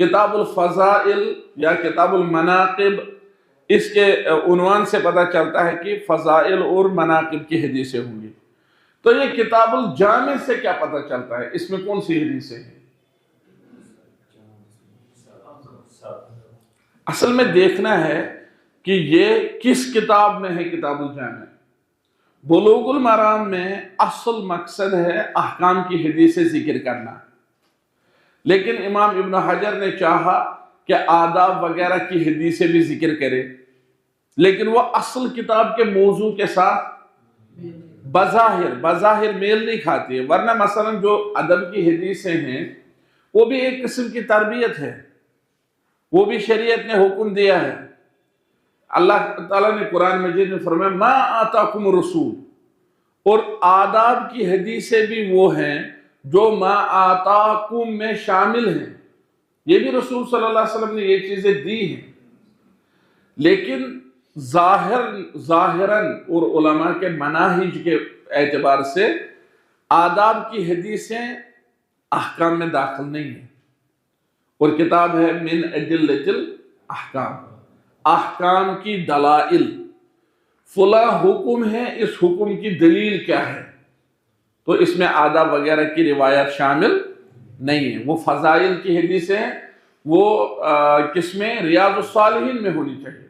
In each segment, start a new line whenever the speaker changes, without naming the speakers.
کتاب الفضائل یا کتاب المناقب، اس کے عنوان سے پتہ چلتا ہے کہ فضائل اور مناقب کی حدیثیں ہوں گی۔ تو یہ کتاب الجامع سے کیا پتہ چلتا ہے؟ اس میں کون سی حدیثیں ہیں؟ اصل میں دیکھنا ہے کہ یہ کس کتاب میں ہے۔ کتاب الجامع بلوغ المرام میں اصل مقصد ہے احکام کی حدیثیں ذکر کرنا، لیکن امام ابن حجر نے چاہا کہ آداب وغیرہ کی حدیثیں بھی ذکر کرے، لیکن وہ اصل کتاب کے موضوع کے ساتھ بظاہر میل نہیں کھاتی ہے۔ ورنہ مثلا جو ادب کی حدیثیں ہیں وہ بھی ایک قسم کی تربیت ہے، وہ بھی شریعت نے حکم دیا ہے۔ اللہ تعالیٰ نے قرآن مجید میں فرمایا ما آتاکم الرسول، اور آداب کی حدیثیں بھی وہ ہیں جو ما آتاکم میں شامل ہیں۔ یہ بھی رسول صلی اللہ علیہ وسلم نے یہ چیزیں دی ہیں، لیکن ظاہراً اور علماء کے مناہج کے اعتبار سے آداب کی حدیثیں احکام میں داخل نہیں ہیں، اور کتاب ہے من ادلۃ الاحکام، احکام کی دلائل، فلاں حکم ہے، اس حکم کی دلیل کیا ہے، تو اس میں آداب وغیرہ کی روایات شامل نہیں ہیں۔ وہ فضائل کی حدیثیں ہیں، وہ کس میں؟ ریاض الصالحین میں ہونی چاہیے۔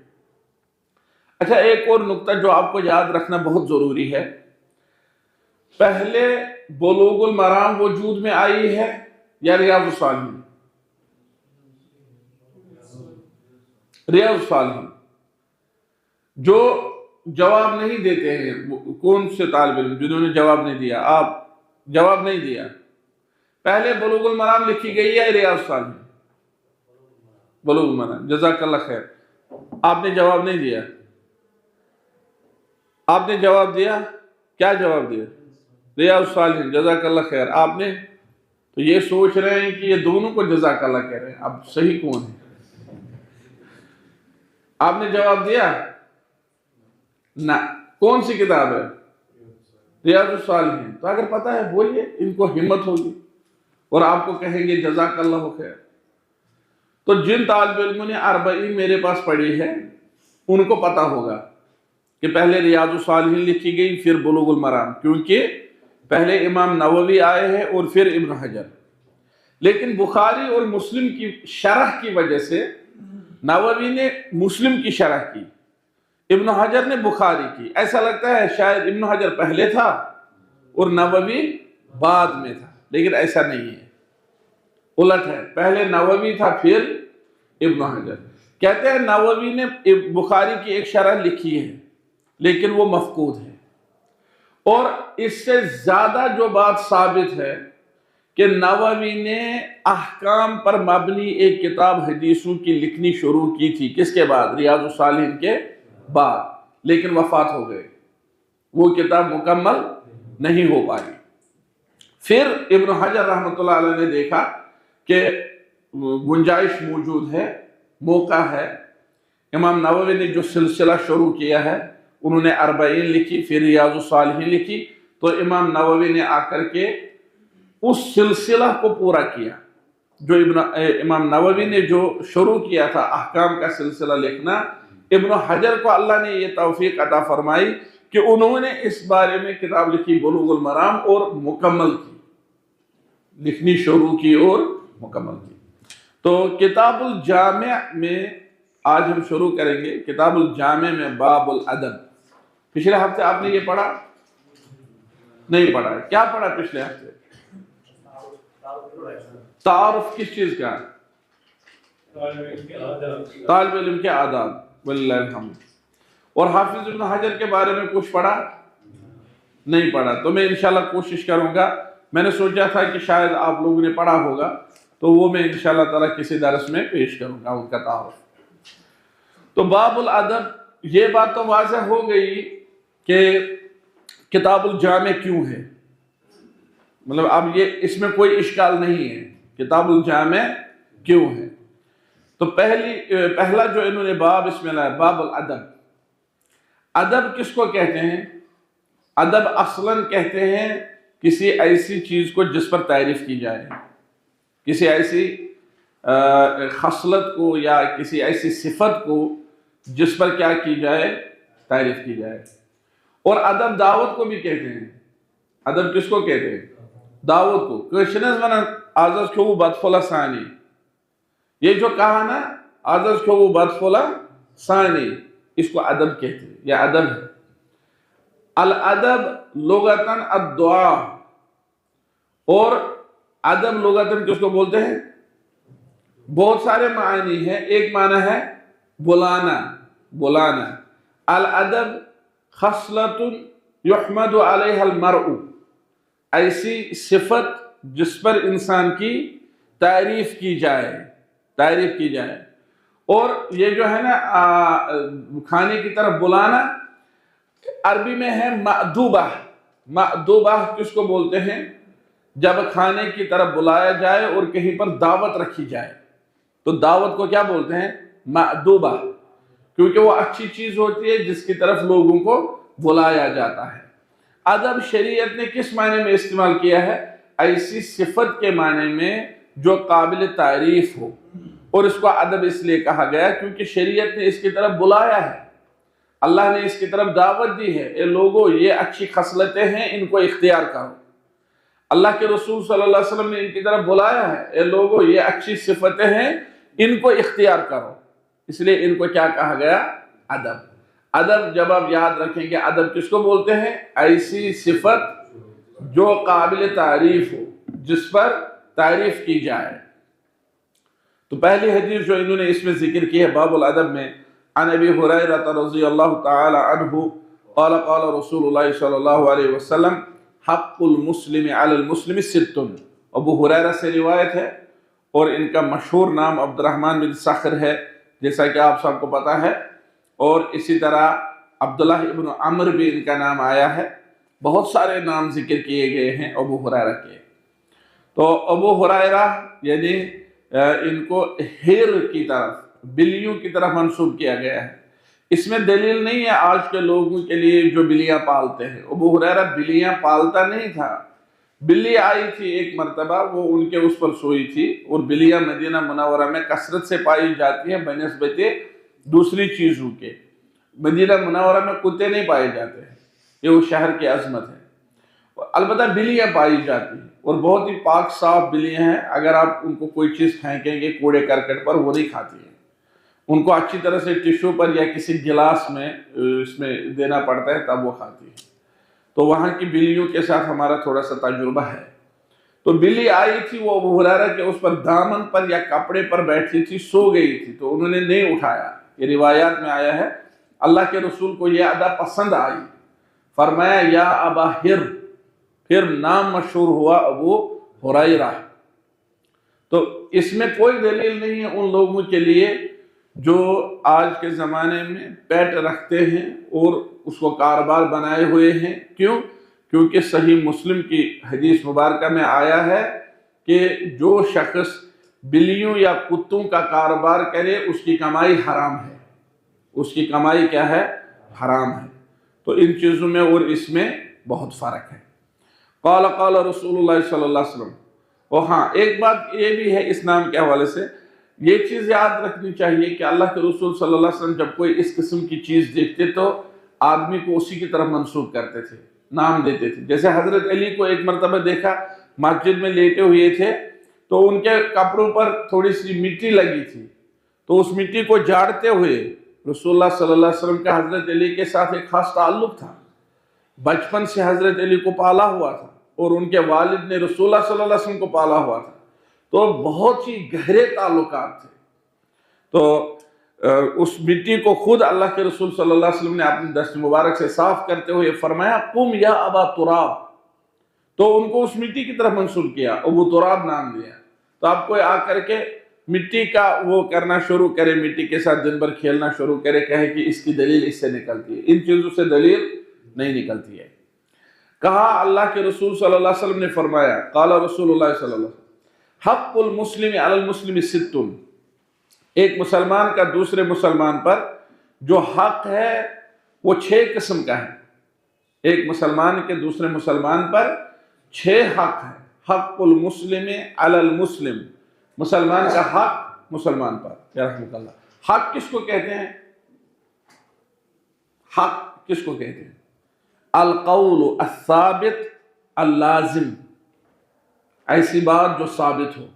اچھا، ایک اور نقطہ جو آپ کو یاد رکھنا بہت ضروری ہے، پہلے بلوغ المرام وجود میں آئی ہے یا ریاض الصالحین؟ ریاض الصالحین۔ جو جواب نہیں دیتے ہیں، کون سے طالب علم جنہوں نے جواب نہیں دیا؟ آپ جواب نہیں دیا، پہلے بلوغ المرام لکھی گئی ہے ریاض الصالحین؟ بلوغ المرام، جزاک اللہ خیر۔ آپ نے جواب نہیں دیا، آپ نے جواب دیا، کیا جواب دیا؟ ریاض الصالحین، جزاک اللہ خیر۔ آپ نے تو یہ سوچ رہے ہیں کہ یہ دونوں کو جزاک اللہ کہہ رہے ہیں، اب صحیح کون ہے؟ آپ نے جواب دیا نہ، کون سی کتاب ہے؟ ریاض الصالحین۔ تو اگر پتہ ہے بولیے، ان کو ہمت ہوگی اور آپ کو کہیں گے جزاک اللہ خیر۔ تو جن طالب علموں نے 40 میرے پاس پڑھی ہے ان کو پتہ ہوگا کہ پہلے ریاض الصالحین لکھی گئی پھر بلوغ المرام، کیونکہ پہلے امام نووی آئے ہیں اور پھر ابن حجر۔ لیکن بخاری اور مسلم کی شرح کی وجہ سے نووی نے مسلم کی شرح کی، ابن حجر نے بخاری کی۔ ایسا لگتا ہے شاید ابن حجر پہلے تھا اور نووی بعد میں تھا، لیکن ایسا نہیں ہے، الٹ ہے، پہلے نووی تھا پھر ابن حجر۔ کہتے ہیں نووی نے بخاری کی ایک شرح لکھی ہے لیکن وہ مفقود ہے، اور اس سے زیادہ جو بات ثابت ہے کہ نووی نے احکام پر مبنی ایک کتاب حدیثوں کی لکھنی شروع کی تھی، کس کے بعد؟ ریاض الصالحین کے بعد، لیکن وفات ہو گئے، وہ کتاب مکمل نہیں ہو پائی۔ پھر ابن حجر رحمۃ اللہ علیہ نے دیکھا کہ گنجائش موجود ہے، موقع ہے، امام نووی نے جو سلسلہ شروع کیا ہے، انہوں نے 40 لکھی، پھر ریاض الصالحین لکھی، تو امام نووی نے آ کر کے اس سلسلہ کو پورا کیا جو امام نووی نے جو شروع کیا تھا احکام کا سلسلہ لکھنا۔ ابن حجر کو اللہ نے یہ توفیق عطا فرمائی کہ انہوں نے اس بارے میں کتاب لکھی بلوغ المرام، اور مکمل کی، لکھنی شروع کی اور مکمل کی۔ تو کتاب الجامع میں آج ہم شروع کریں گے، کتاب الجامع میں باب الادب۔ پچھلے ہفتے آپ نے یہ پڑھا؟ نہیں پڑھا؟ کیا پڑھا پچھلے ہفتے؟ تعارف کس چیز کا؟ طالب علم کے آداب، وللہ الحمد۔ اور حافظ ابن حجر کے بارے میں کچھ پڑھا؟ نہیں پڑھا؟ تو میں انشاءاللہ کوشش کروں گا، میں نے سوچا تھا کہ شاید آپ لوگوں نے پڑھا ہوگا، تو وہ میں انشاءاللہ تعالیٰ کسی درس میں پیش کروں گا ان کا تعارف۔ تو باب الادب، یہ بات تو واضح ہو گئی کہ کتاب الجامع کیوں ہے، مطلب اب یہ اس میں کوئی اشکال نہیں ہے، کتاب الجامع کیوں ہے۔ تو پہلا جو انہوں نے باب اس میں لایا، باب الادب۔ ادب کس کو کہتے ہیں؟ ادب اصلاً کہتے ہیں کسی ایسی چیز کو جس پر تعریف کی جائے، کسی ایسی خصلت کو یا کسی ایسی صفت کو جس پر کیا کی جائے، تعریف کی جائے۔ اور ادب دعوت کو بھی کہتے ہیں۔ ادب کس کو کہتے ہیں؟ دعوت کو۔ کرشنز ونان آزاز کھو بدفلا سانی، یہ جو کہا نا آزاز کھو بدفلا سانی، اس کو ادب کہتے ہیں، یہ ادب ہے۔ الادب لغتاً الدعا، اور ادب لغتاً کس کو بولتے ہیں؟ بہت سارے معنی ہیں، ایک معنی ہے بلانا، بلانا۔ الادب خصلۃ یحمد علیہ المرء، ایسی صفت جس پر انسان کی تعریف کی جائے، تعریف کی جائے۔ اور یہ جو ہے نا کھانے کی طرف بلانا، عربی میں ہے مأدوبہ۔ مأدوبہ کس کو بولتے ہیں؟ جب کھانے کی طرف بلایا جائے اور کہیں پر دعوت رکھی جائے تو دعوت کو کیا بولتے ہیں؟ مأدوبہ، کیونکہ وہ اچھی چیز ہوتی ہے جس کی طرف لوگوں کو بلایا جاتا ہے۔ ادب شریعت نے کس معنی میں استعمال کیا ہے؟ ایسی صفت کے معنی میں جو قابل تعریف ہو، اور اس کو ادب اس لیے کہا گیا کیونکہ شریعت نے اس کی طرف بلایا ہے، اللہ نے اس کی طرف دعوت دی ہے، اے لوگو یہ اچھی خصلتیں ہیں، ان کو اختیار کرو۔ اللہ کے رسول صلی اللہ علیہ وسلم نے ان کی طرف بلایا ہے، اے لوگو یہ اچھی صفتیں ہیں، ان کو اختیار کرو۔ اس لیے ان کو کیا کہا گیا؟ ادب۔ ادب جب آپ یاد رکھیں گے، ادب کس کو بولتے ہیں؟ ایسی صفت جو قابل تعریف ہو، جس پر تعریف کی جائے۔ تو پہلی حدیث جو انہوں نے اس میں ذکر کی ہے باب الادب میں، عن ابی ہریرہ رضی اللہ تعالی عنہ قال قال رسول اللہ صلی اللہ علیہ وسلم حق المسلم علی المسلم ست۔ ابو ہریرہ سے روایت ہے، اور ان کا مشہور نام عبد الرحمن بن صخر ہے، جیسا کہ آپ سب کو پتا ہے، اور اسی طرح عبداللہ ابن عمر بھی ان کا نام آیا ہے۔ بہت سارے نام ذکر کیے گئے ہیں ابو ہریرہ کے۔ تو ابو ہریرہ یعنی ان کو ہیر کی طرف، بلیوں کی طرف منسوب کیا گیا ہے۔ اس میں دلیل نہیں ہے آج کے لوگوں کے لیے جو بلیاں پالتے ہیں۔ ابو ہریرہ بلیاں پالتا نہیں تھا، بلی آئی تھی ایک مرتبہ، وہ ان کے اس پر سوئی تھی، اور بلیاں مدینہ منورہ میں کثرت سے پائی جاتی ہیں بنسبت دوسری چیزوں کے۔ مدینہ منورہ میں کتے نہیں پائے جاتے ہیں، یہ وہ شہر کی عظمت ہے، البتہ بلیاں پائی جاتی ہیں، اور بہت ہی پاک صاف بلیاں ہیں۔ اگر آپ ان کو کوئی چیز پھینکیں گے کوڑے کرکٹ پر، وہ نہیں کھاتی ہیں، ان کو اچھی طرح سے ٹیشو پر یا کسی گلاس میں اس میں دینا پڑتا ہے تب وہ کھاتی ہیں۔ تو وہاں کی بلیوں کے ساتھ ہمارا تھوڑا سا تجربہ ہے۔ تو بلی آئی تھی، وہ ابو ہریرہ کے اس پر دامن پر یا کپڑے پر بیٹھی تھی، سو گئی تھی، تو انہوں نے نہیں اٹھایا۔ یہ روایات میں آیا ہے، اللہ کے رسول کو یہ ادا پسند آئی، فرمایا یا ابا ہر، پھر نام مشہور ہوا ابو ہریرہ۔ تو اس میں کوئی دلیل نہیں ہے ان لوگوں کے لیے جو آج کے زمانے میں پیٹ رکھتے ہیں اور اس کو کاروبار بنائے ہوئے ہیں۔ کیوں؟ کیونکہ صحیح مسلم کی حدیث مبارکہ میں آیا ہے کہ جو شخص بلیوں یا کتوں کا کاروبار کرے اس کی کمائی حرام ہے، اس کی کمائی کیا ہے؟ حرام ہے۔ تو ان چیزوں میں اور اس میں بہت فرق ہے۔ قال قال رسول اللہ صلی اللہ علیہ وسلم۔ اور ہاں ایک بات یہ بھی ہے اس نام کے حوالے سے، یہ چیز یاد رکھنی چاہیے کہ اللہ کے رسول صلی اللہ علیہ وسلم جب کوئی اس قسم کی چیز دیکھتے تو آدمی کو اسی کی طرف منسوب کرتے تھے، نام دیتے تھے۔ جیسے حضرت علی کو ایک مرتبہ دیکھا مسجد میں لیٹے ہوئے تھے، تو ان کے کپڑوں پر تھوڑی سی مٹی لگی تھی، تو اس مٹی کو جھاڑتے ہوئے رسول اللہ صلی اللہ علیہ وسلم کا حضرت علی کے ساتھ ایک خاص تعلق تھا، بچپن سے حضرت علی کو پالا ہوا تھا، اور ان کے والد نے رسول اللہ صلی اللہ علیہ وسلم کو پالا ہوا تھا، تو بہت ہی گہرے تعلقات تھے۔ تو اس مٹی کو خود اللہ کے رسول صلی اللہ علیہ وسلم نے اپنے دست مبارک سے صاف کرتے ہوئے فرمایا قم یا ابا تراب، تو ان کو اس مٹی کی طرف منسوب کیا، ابو تراب نام دیا۔ تو آپ کوئی آ کر کے مٹی کا وہ کرنا شروع کرے، مٹی کے ساتھ دن بھر کھیلنا شروع کرے، کہے کہ اس کی دلیل اس سے نکلتی ہے، ان چیزوں سے دلیل نہیں نکلتی ہے۔ کہا اللہ کے رسول صلی اللہ علیہ وسلم نے فرمایا، قال رسول اللہ صلی اللہ علیہ وسلم حق المسلم علی المسلم ست، ایک مسلمان کا دوسرے مسلمان پر جو حق ہے وہ 6 قسم کا ہے۔ ایک مسلمان کے دوسرے مسلمان پر 6 حق ہے۔ حق المسلم علی المسلم، مسلمان کا حق مسلمان پر، یا رحمۃ اللہ۔ حق کس کو کہتے ہیں؟ حق کس کو کہتے ہیں؟ القول الثابت اللازم، ایسی بات جو ثابت ہو،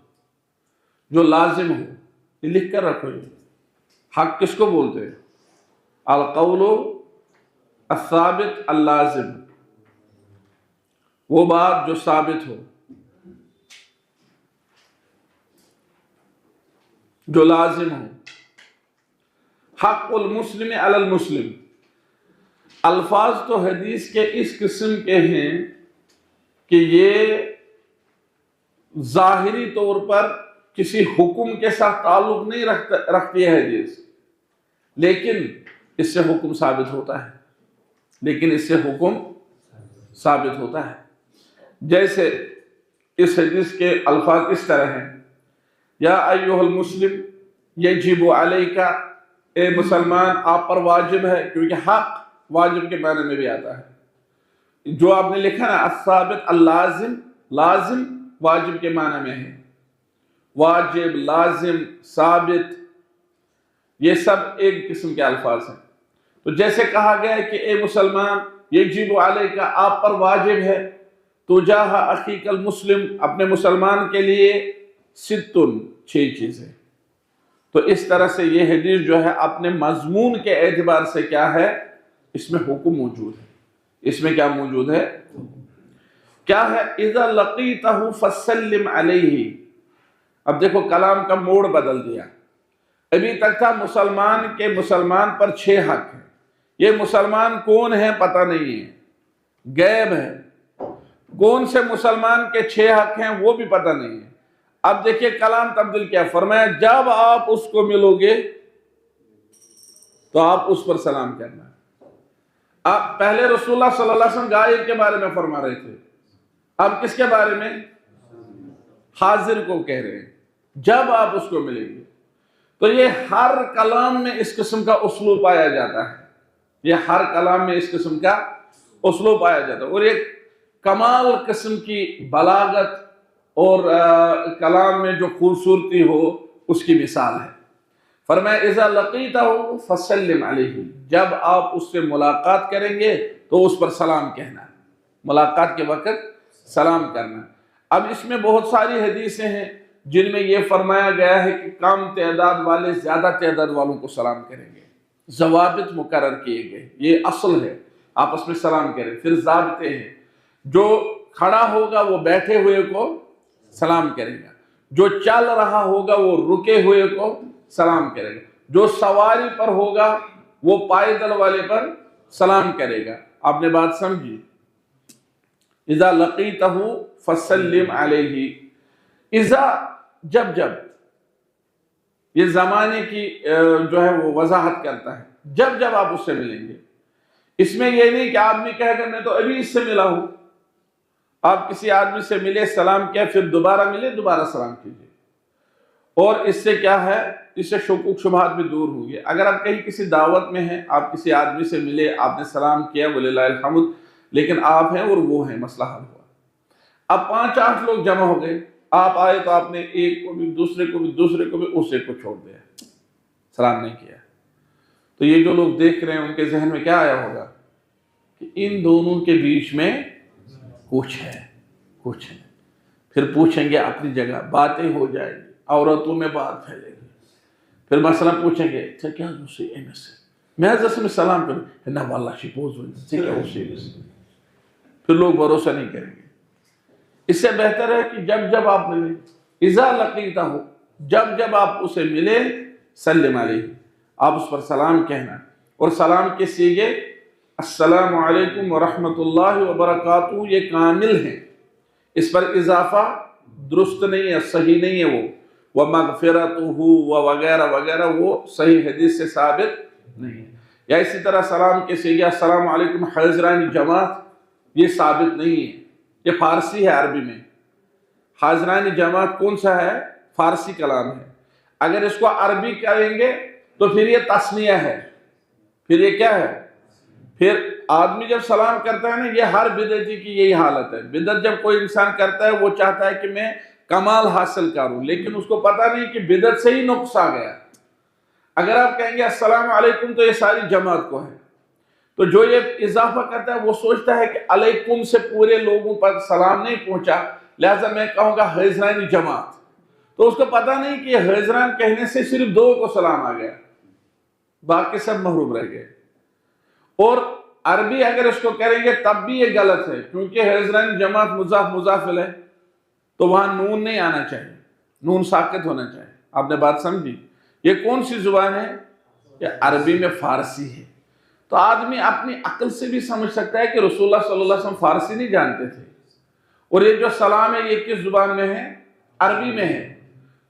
جو لازم ہو، یہ لکھ کر رکھو۔ یہ حق کس کو بولتے ہیں؟ القول الثابت اللازم، وہ بات جو ثابت ہو، جو لازم ہو۔ حق المسلم علی المسلم، الفاظ تو حدیث کے اس قسم کے ہیں کہ یہ ظاہری طور پر کسی حکم کے ساتھ تعلق نہیں رکھتی ہے حدیث، لیکن اس سے حکم ثابت ہوتا ہے، لیکن اس سے حکم ثابت ہوتا ہے۔ جیسے اس حدیث کے الفاظ اس طرح ہیں، یا ایھا المسلم یجب علیک، اے مسلمان آپ پر واجب ہے، کیونکہ حق واجب کے معنی میں بھی آتا ہے۔ جو آپ نے لکھا نا الثابت اللازم، لازم واجب کے معنی میں ہے، واجب، لازم، ثابت، یہ سب ایک قسم کے الفاظ ہیں۔ تو جیسے کہا گیا ہے کہ اے مسلمان یجب علیک، آپ پر واجب ہے، تجاہ اخیک المسلم، اپنے مسلمان کے لیے، ستن، 6 چیزیں۔ تو اس طرح سے یہ حدیث جو ہے اپنے مضمون کے اعتبار سے کیا ہے، اس میں حکم موجود ہے۔ اس میں کیا موجود ہے؟ کیا ہے؟ اذا لقیتہ فسلم علیہ۔ اب دیکھو کلام کا موڑ بدل دیا۔ ابھی تک تھا مسلمان پر 6 حق ہیں، یہ مسلمان کون ہے پتہ نہیں ہے، غیب ہے۔ کون سے مسلمان کے 6 حق ہیں وہ بھی پتہ نہیں ہے۔ اب دیکھیے کلام تبدیل کیا، فرمایا جب آپ اس کو ملو گے تو آپ اس پر سلام کرنا۔ اب پہلے رسول اللہ صلی اللہ علیہ وسلم غائب کے بارے میں فرما رہے تھے، اب کس کے بارے میں؟ حاضر کو کہہ رہے ہیں، جب آپ اس کو ملیں گے۔ تو یہ ہر کلام میں اس قسم کا اسلوب پایا جاتا ہے، یہ ہر کلام میں اس قسم کا اسلوب پایا جاتا ہے، اور ایک کمال قسم کی بلاغت اور کلام میں جو خوبصورتی ہو اس کی مثال ہے۔ فرمایا اذا لقیتہ فسلم علیہ، جب آپ اس سے ملاقات کریں گے تو اس پر سلام کہنا، ملاقات کے وقت سلام کرنا۔ اب اس میں بہت ساری حدیثیں ہیں جن میں یہ فرمایا گیا ہے کہ کم تعداد والے زیادہ تعداد والوں کو سلام کریں گے، ضوابط مقرر کیے گئے، یہ اصل ہے، آپس میں سلام کریں۔ پھر ضابطے ہیں، جو کھڑا ہوگا وہ بیٹھے ہوئے کو سلام کرے گا، جو چل رہا ہوگا وہ رکے ہوئے کو سلام کرے گا، جو سواری پر ہوگا وہ پائیدل والے پر سلام کرے گا۔ آپ نے بات سمجھی؟ اذا لقیتہ فسلم علیہ، اذا جب، یہ زمانے کی جو ہے وہ وضاحت کرتا ہے، جب آپ اس سے ملیں گے۔ اس میں یہ نہیں کہ آدمی کہے گا میں تو ابھی اس سے ملا ہوں۔ آپ کسی آدمی سے ملے، سلام کیا، پھر دوبارہ ملے، دوبارہ سلام کیجئے، اور اس سے کیا ہے، اس سے شکوک شبہات بھی دور ہوں گے۔ اگر آپ کہیں کسی دعوت میں ہیں، آپ کسی آدمی سے ملے، آپ نے سلام کیا، وللہ الحمد، لیکن آپ ہیں اور وہ ہیں، مسئلہ حل ہوا۔ اب 5-8 لوگ جمع ہو گئے، آپ آئے تو آپ نے ایک کو بھی، دوسرے کو بھی، دوسرے کو بھی، اسے کو چھوڑ دیا، سلام نہیں کیا۔ تو یہ جو لوگ دیکھ رہے ہیں ان کے ذہن میں کیا آیا ہوگا کہ ان دونوں کے بیچ میں کچھ ہے۔ پھر پوچھیں گے اپنی جگہ، باتیں ہو جائیں گی، عورتوں میں بات پھیلے گی، پھر مثلا پوچھیں گے اچھا کیا دوسری ایم سے میں حضرت میں سلام کروں نہ واللہ شی پوز ہوئی، پھر لوگ بھروسہ نہیں کریں گے۔ اس سے بہتر ہے کہ جب آپ ملیں، اذا لقیتہ ہو، جب آپ اسے ملے، سلم علیہ، آپ اس پر سلام کہنا، اور سلام کے سیغے السلام علیکم ورحمۃ اللہ وبرکاتہ یہ کامل ہیں، اس پر اضافہ درست نہیں ہے، صحیح نہیں ہے، وہ ومغفرتہ وغیرہ وغیرہ وہ صحیح حدیث سے ثابت نہیں ہے۔ یا اسی طرح سلام کے سیغے السلام علیکم حاضران جماعت، یہ ثابت نہیں ہے، یہ فارسی ہے، عربی میں حاضران جماعت کون سا ہے؟ فارسی کلام ہے۔ اگر اس کو عربی کریں گے تو پھر یہ تثنیہ ہے، پھر یہ کیا ہے؟ پھر آدمی جب سلام کرتا ہے نا، یہ ہر بدعتی کی یہی حالت ہے۔ بدعت جب کوئی انسان کرتا ہے وہ چاہتا ہے کہ میں کمال حاصل کروں، لیکن اس کو پتہ نہیں کہ بدعت سے ہی نقص آ گیا۔ اگر آپ کہیں گے السلام علیکم تو یہ ساری جماعت کو ہے، تو جو یہ اضافہ کرتا ہے وہ سوچتا ہے کہ علیکم سے پورے لوگوں پر سلام نہیں پہنچا، لہذا میں کہوں گا حیضرانی جماعت، تو اس کو پتہ نہیں کہ یہ حیضران کہنے سے صرف 2 کو سلام آ گیا، باقی سب محروم رہ گئے۔ اور عربی اگر اس کو کریں گے تب بھی یہ غلط ہے، کیونکہ حیضرانی جماعت مضاف مضافل ہے، تو وہاں نون نہیں آنا چاہیے، نون ساکت ہونا چاہیے۔ آپ نے بات سمجھی؟ یہ کون سی زبان ہے؟ یہ عربی میں فارسی ہے۔ تو آدمی اپنی عقل سے بھی سمجھ سکتا ہے کہ رسول اللہ صلی اللہ علیہ وسلم فارسی نہیں جانتے تھے، اور یہ جو سلام ہے یہ کس زبان میں ہے؟ عربی میں ہے۔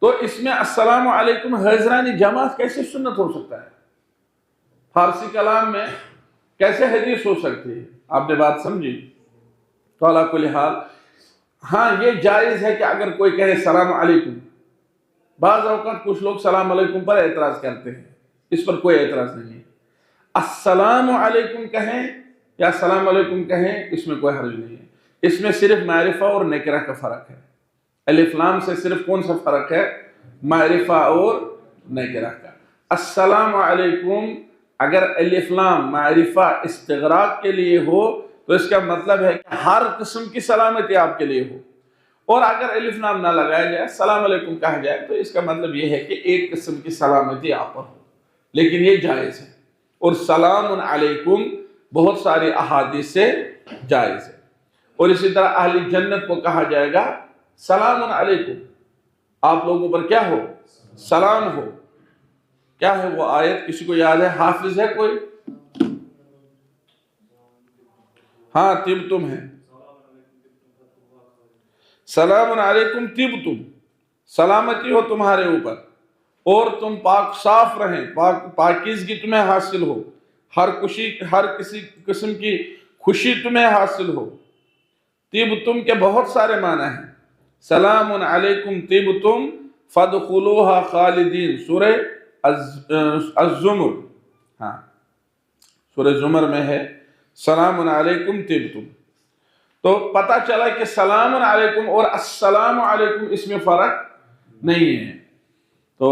تو اس میں السلام علیکم حیضرانی جماعت کیسے سنت ہو سکتا ہے؟ فارسی کلام میں کیسے حدیث ہو سکتی ہے؟ آپ نے بات سمجھی؟ تو علی کل حال ہاں یہ جائز ہے کہ اگر کوئی کہے سلام علیکم، بعض اوقات کچھ لوگ سلام علیکم پر اعتراض کرتے ہیں، اس پر کوئی اعتراض نہیں ہے۔ السلام علیکم کہیں یا السلام علیکم کہیں اس میں کوئی حرج نہیں ہے، اس میں صرف معرفہ اور نکرہ کا فرق ہے۔ الف لام سے صرف کون سا فرق ہے؟ معرفہ اور نکرہ کا۔ السلام علیکم اگر الف لام معرفہ استغراق کے لیے ہو تو اس کا مطلب ہے کہ ہر قسم کی سلامتی آپ کے لیے ہو، اور اگر الف لام نہ لگایا جائے السلام علیکم کہا جائے تو اس کا مطلب یہ ہے کہ ایک قسم کی سلامتی آپ پر ہو، لیکن یہ جائز ہے۔ اور سلام علیکم بہت ساری احادیث سے جائز ہے۔ اور اسی طرح اہل جنت کو کہا جائے گا سلام علیکم، آپ لوگوں پر کیا ہو؟ سلام ہو۔ کیا ہے وہ آیت؟ کسی کو یاد ہے؟ حافظ ہے کوئی؟ ہاں طبتم ہے، سلام علیکم طبتم، سلامتی ہو تمہارے اوپر اور تم پاک صاف رہیں، پاکیزگی تمہیں حاصل ہو، ہر کسی قسم کی خوشی تمہیں حاصل ہو۔ طبتم کے بہت سارے معنی ہیں۔ سلام علیکم طبتم فادخلوها خالدین، سورہ الزمر، ہاں سورہ زمر میں ہے سلام علیکم طبتم۔ تو پتہ چلا کہ سلام علیکم اور السلام علیکم اس میں فرق نہیں ہے۔ تو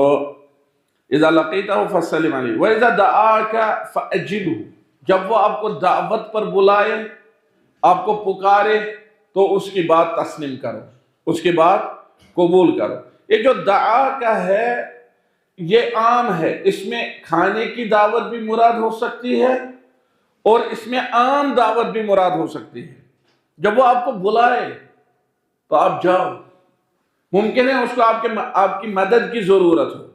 اذا لقیتہ فسلم علیہ وَإِذَا دَعَاكَ فَأَجِبْهُ، جب وہ آپ کو دعوت پر بلائے، آپ کو پکارے تو اس کی بات تسلیم کرو، اس کی بات قبول کرو۔ یہ جو دعا کا ہے یہ عام ہے، اس میں کھانے کی دعوت بھی مراد ہو سکتی ہے اور اس میں عام دعوت بھی مراد ہو سکتی ہے۔ جب وہ آپ کو بلائے تو آپ جاؤ، ممکن ہے اس کو آپ کی مدد کی ضرورت ہو،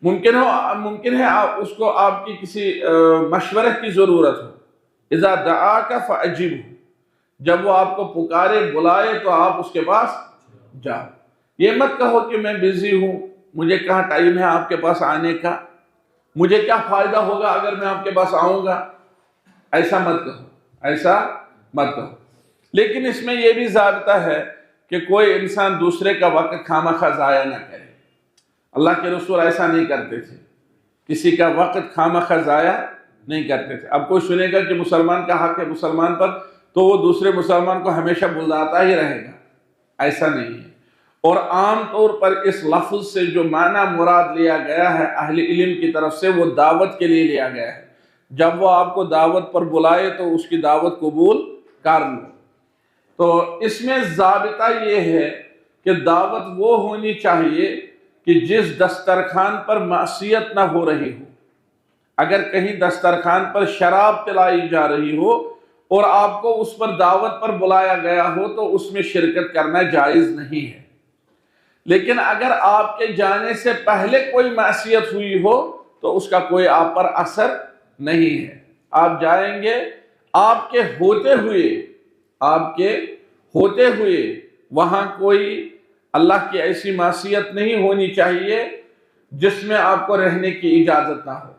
ممکن ہے اس کو آپ کی کسی مشورے کی ضرورت ہو۔ اذا دعاک فاجبہ، جب وہ آپ کو پکارے بلائے تو آپ اس کے پاس جاؤ۔ یہ مت کہو کہ میں بزی ہوں، مجھے کہاں ٹائم ہے آپ کے پاس آنے کا، مجھے کیا فائدہ ہوگا اگر میں آپ کے پاس آؤں گا، ایسا مت کہو، ایسا مت کہو۔ لیکن اس میں یہ بھی ضابطہ ہے کہ کوئی انسان دوسرے کا وقت خواہ ضائع نہ کرے۔ اللہ کے رسول ایسا نہیں کرتے تھے، کسی کا وقت خواہ ضائع نہیں کرتے تھے۔ اب کوئی سنے گا کہ مسلمان کا حق ہے مسلمان پر تو وہ دوسرے مسلمان کو ہمیشہ بلاتا ہی رہے گا، ایسا نہیں ہے۔ اور عام طور پر اس لفظ سے جو معنی مراد لیا گیا ہے اہل علم کی طرف سے وہ دعوت کے لیے لیا گیا ہے۔ جب وہ آپ کو دعوت پر بلائے تو اس کی دعوت قبول کر لو۔ تو اس میں ضابطہ یہ ہے کہ دعوت وہ ہونی چاہیے کہ جس دسترخوان پر معصیت نہ ہو رہی ہو۔ اگر کہیں دسترخوان پر شراب پلائی جا رہی ہو اور آپ کو اس پر دعوت پر بلایا گیا ہو تو اس میں شرکت کرنا جائز نہیں ہے۔ لیکن اگر آپ کے جانے سے پہلے کوئی معصیت ہوئی ہو تو اس کا کوئی آپ پر اثر نہیں ہے۔ آپ جائیں گے، آپ کے ہوتے ہوئے وہاں کوئی اللہ کی ایسی معصیت نہیں ہونی چاہیے جس میں آپ کو رہنے کی اجازت نہ ہو۔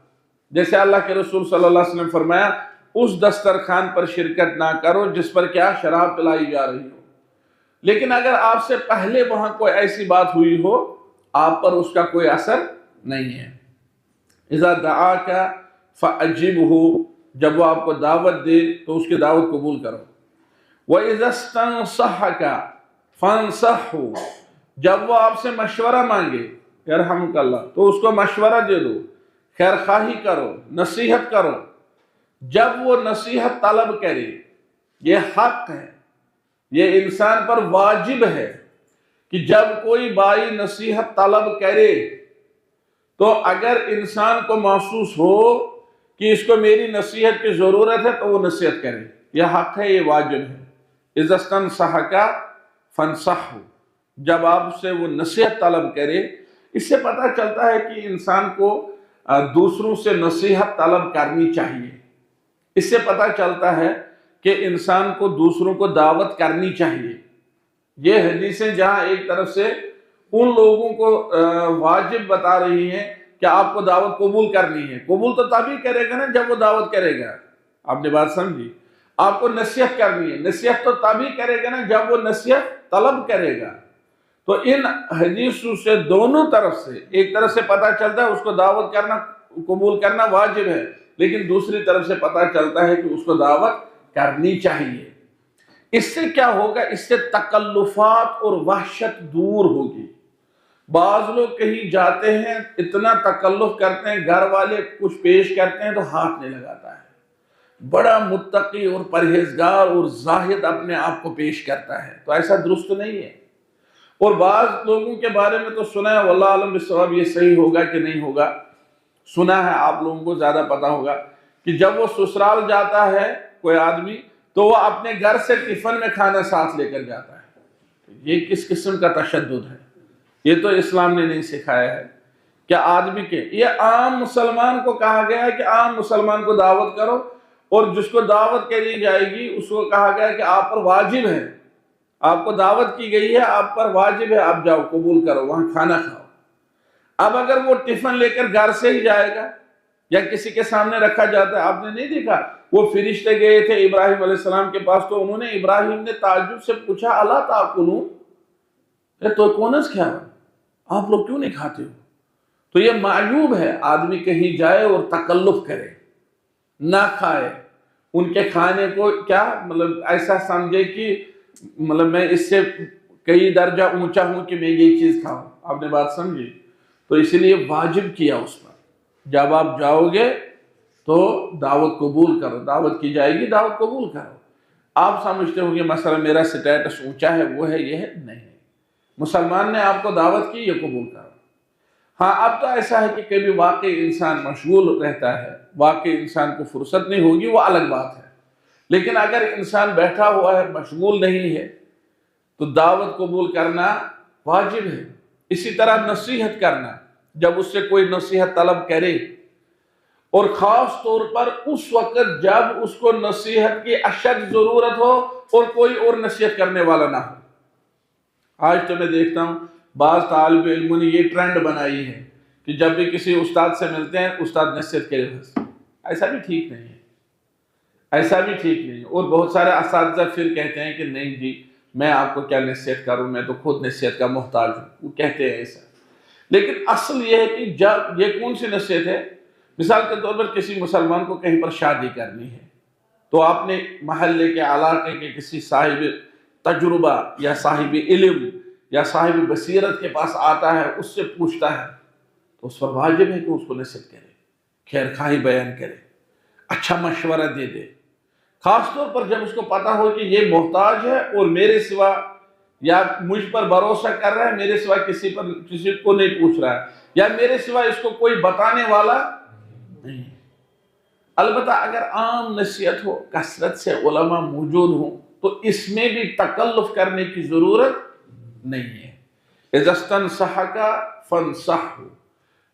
جیسے اللہ کے رسول صلی اللہ علیہ وسلم فرمایا اس دسترخوان پر شرکت نہ کرو جس پر کیا شراب پلائی جا رہی ہو۔ لیکن اگر آپ سے پہلے وہاں کوئی ایسی بات ہوئی ہو آپ پر اس کا کوئی اثر نہیں ہے۔ اذا دعاک فاجبہ، جب وہ آپ کو دعوت دے تو اس کی دعوت قبول کرو۔ وَإِذَا اسْتَنصَحَكَ فَانصَحْهُ، جب وہ آپ سے مشورہ مانگے یرحمک اللہ تو اس کو مشورہ دے دو، خیر خواہی کرو، نصیحت کرو۔ جب وہ نصیحت طلب کرے، یہ حق ہے، یہ انسان پر واجب ہے کہ جب کوئی بھائی نصیحت طلب کرے تو اگر انسان کو محسوس ہو کہ اس کو میری نصیحت کی ضرورت ہے تو وہ نصیحت کرے، یہ حق ہے، یہ واجب ہے۔ اذا استنصحک فانصحہ، جب آپ سے وہ نصیحت طلب کرے، اس سے پتہ چلتا ہے کہ انسان کو دوسروں سے نصیحت طلب کرنی چاہیے۔ اس سے پتہ چلتا ہے کہ انسان کو دوسروں کو دعوت کرنی چاہیے۔ یہ حدیثیں جہاں ایک طرف سے ان لوگوں کو واجب بتا رہی ہیں کہ آپ کو دعوت قبول کرنی ہے، قبول تو تبھی کرے گا نا جب وہ دعوت کرے گا۔ آپ نے بات سمجھی؟ آپ کو نصیحت کرنی ہے، نصیحت تو تبھی کرے گا نا جب وہ نصیحت طلب کرے گا۔ تو ان حدیثوں سے دونوں طرف سے، ایک طرف سے پتہ چلتا ہے اس کو دعوت کرنا قبول کرنا واجب ہے، لیکن دوسری طرف سے پتہ چلتا ہے کہ اس کو دعوت کرنی چاہیے۔ اس سے کیا ہوگا؟ اس سے تکلفات اور وحشت دور ہوگی۔ بعض لوگ کہیں جاتے ہیں اتنا تکلف کرتے ہیں، گھر والے کچھ پیش کرتے ہیں تو ہاتھ نہیں لگاتا ہے، بڑا متقی اور پرہیزگار اور زاہد اپنے آپ کو پیش کرتا ہے، تو ایسا درست نہیں ہے۔ اور بعض لوگوں کے بارے میں تو سنا ہے، واللہ عالم بالصواب یہ صحیح ہوگا کہ نہیں ہوگا، سنا ہے، آپ لوگوں کو زیادہ پتہ ہوگا، کہ جب وہ سسرال جاتا ہے کوئی آدمی تو وہ اپنے گھر سے ٹفن میں کھانا ساتھ لے کر جاتا ہے۔ یہ کس قسم کا تشدد ہے؟ یہ تو اسلام نے نہیں سکھایا ہے کہ آدمی کے، یہ عام مسلمان کو کہا گیا ہے کہ عام مسلمان کو دعوت کرو، اور جس کو دعوت کری جائے گی اس کو کہا گیا کہ آپ پر واجب ہے، آپ کو دعوت کی گئی ہے، آپ پر واجب ہے، آپ جاؤ قبول کرو، وہاں کھانا کھاؤ۔ اب اگر وہ ٹفن لے کر گھر سے ہی جائے گا یا کسی کے سامنے رکھا جاتا ہے، آپ نے نہیں دیکھا وہ فرشتے گئے تھے ابراہیم علیہ السلام کے پاس تو انہوں نے، ابراہیم نے تعجب سے پوچھا الا تاکلون، تو کونس کیا آپ لوگ کیوں نہیں کھاتے ہو؟ تو یہ معیوب ہے آدمی کہیں جائے اور تکلف کرے، نہ کھائے، ان کے کھانے کو کیا مطلب ایسا سمجھے کہ مطلب میں اس سے کئی درجہ اونچا ہوں کہ میں یہ چیز کھاؤں۔ آپ نے بات سمجھی؟ تو اس لیے واجب کیا اس پر، جب آپ جاؤ گے تو دعوت قبول کرو، دعوت کی جائے گی دعوت قبول کرو۔ آپ سمجھتے ہو کہ مثلا میرا سٹیٹس اونچا ہے، وہ ہے، یہ ہے، نہیں، مسلمان نے آپ کو دعوت کی، یہ قبول کرو۔ ہاں اب تو ایسا ہے کہ کبھی واقعی انسان مشغول رہتا ہے، واقعی انسان کو فرصت نہیں ہوگی، وہ الگ بات ہے، لیکن اگر انسان بیٹھا ہوا ہے مشغول نہیں ہے تو دعوت قبول کرنا واجب ہے۔ اسی طرح نصیحت کرنا، جب اس سے کوئی نصیحت طلب کرے، اور خاص طور پر اس وقت جب اس کو نصیحت کی اشد ضرورت ہو اور کوئی اور نصیحت کرنے والا نہ ہو۔ آج تو میں دیکھتا ہوں بعض طالب علموں نے یہ ٹرینڈ بنائی ہے کہ جب بھی کسی استاد سے ملتے ہیں استاد نصیحت کرے، بس ایسا بھی ٹھیک نہیں ہے، ایسا بھی ٹھیک نہیں ہے۔ اور بہت سارے اساتذہ پھر کہتے ہیں کہ نہیں جی میں آپ کو کیا نصیحت کروں، میں تو خود نصیحت کا محتاج ہوں، وہ کہتے ہیں ایسا۔ لیکن اصل یہ ہے کہ جب یہ کون سی نصیحت ہے؟ مثال کے طور پر کسی مسلمان کو کہیں پر شادی کرنی ہے تو آپ نے محلے کے علاقے کے کسی صاحب تجربہ یا صاحب علم یا صاحب بصیرت کے پاس آتا ہے، اس سے پوچھتا ہے، تو اس پر واجب ہے کہ اس کو نصیحت کرے، خیر خواہی بیان کرے، اچھا مشورہ دے دے، خاص طور پر جب اس کو پتا ہو کہ یہ محتاج ہے اور میرے سوا یا مجھ پر بھروسہ کر رہا ہے، میرے سوا کسی کو نہیں پوچھ رہا ہے، یا میرے سوا اس کو کوئی بتانے والا نہیں۔ البتہ اگر عام نصیحت ہو، کثرت سے علماء موجود ہوں، تو اس میں بھی تکلف کرنے کی ضرورت نہیں ہے۔ اذا استنصحک فانصحہ،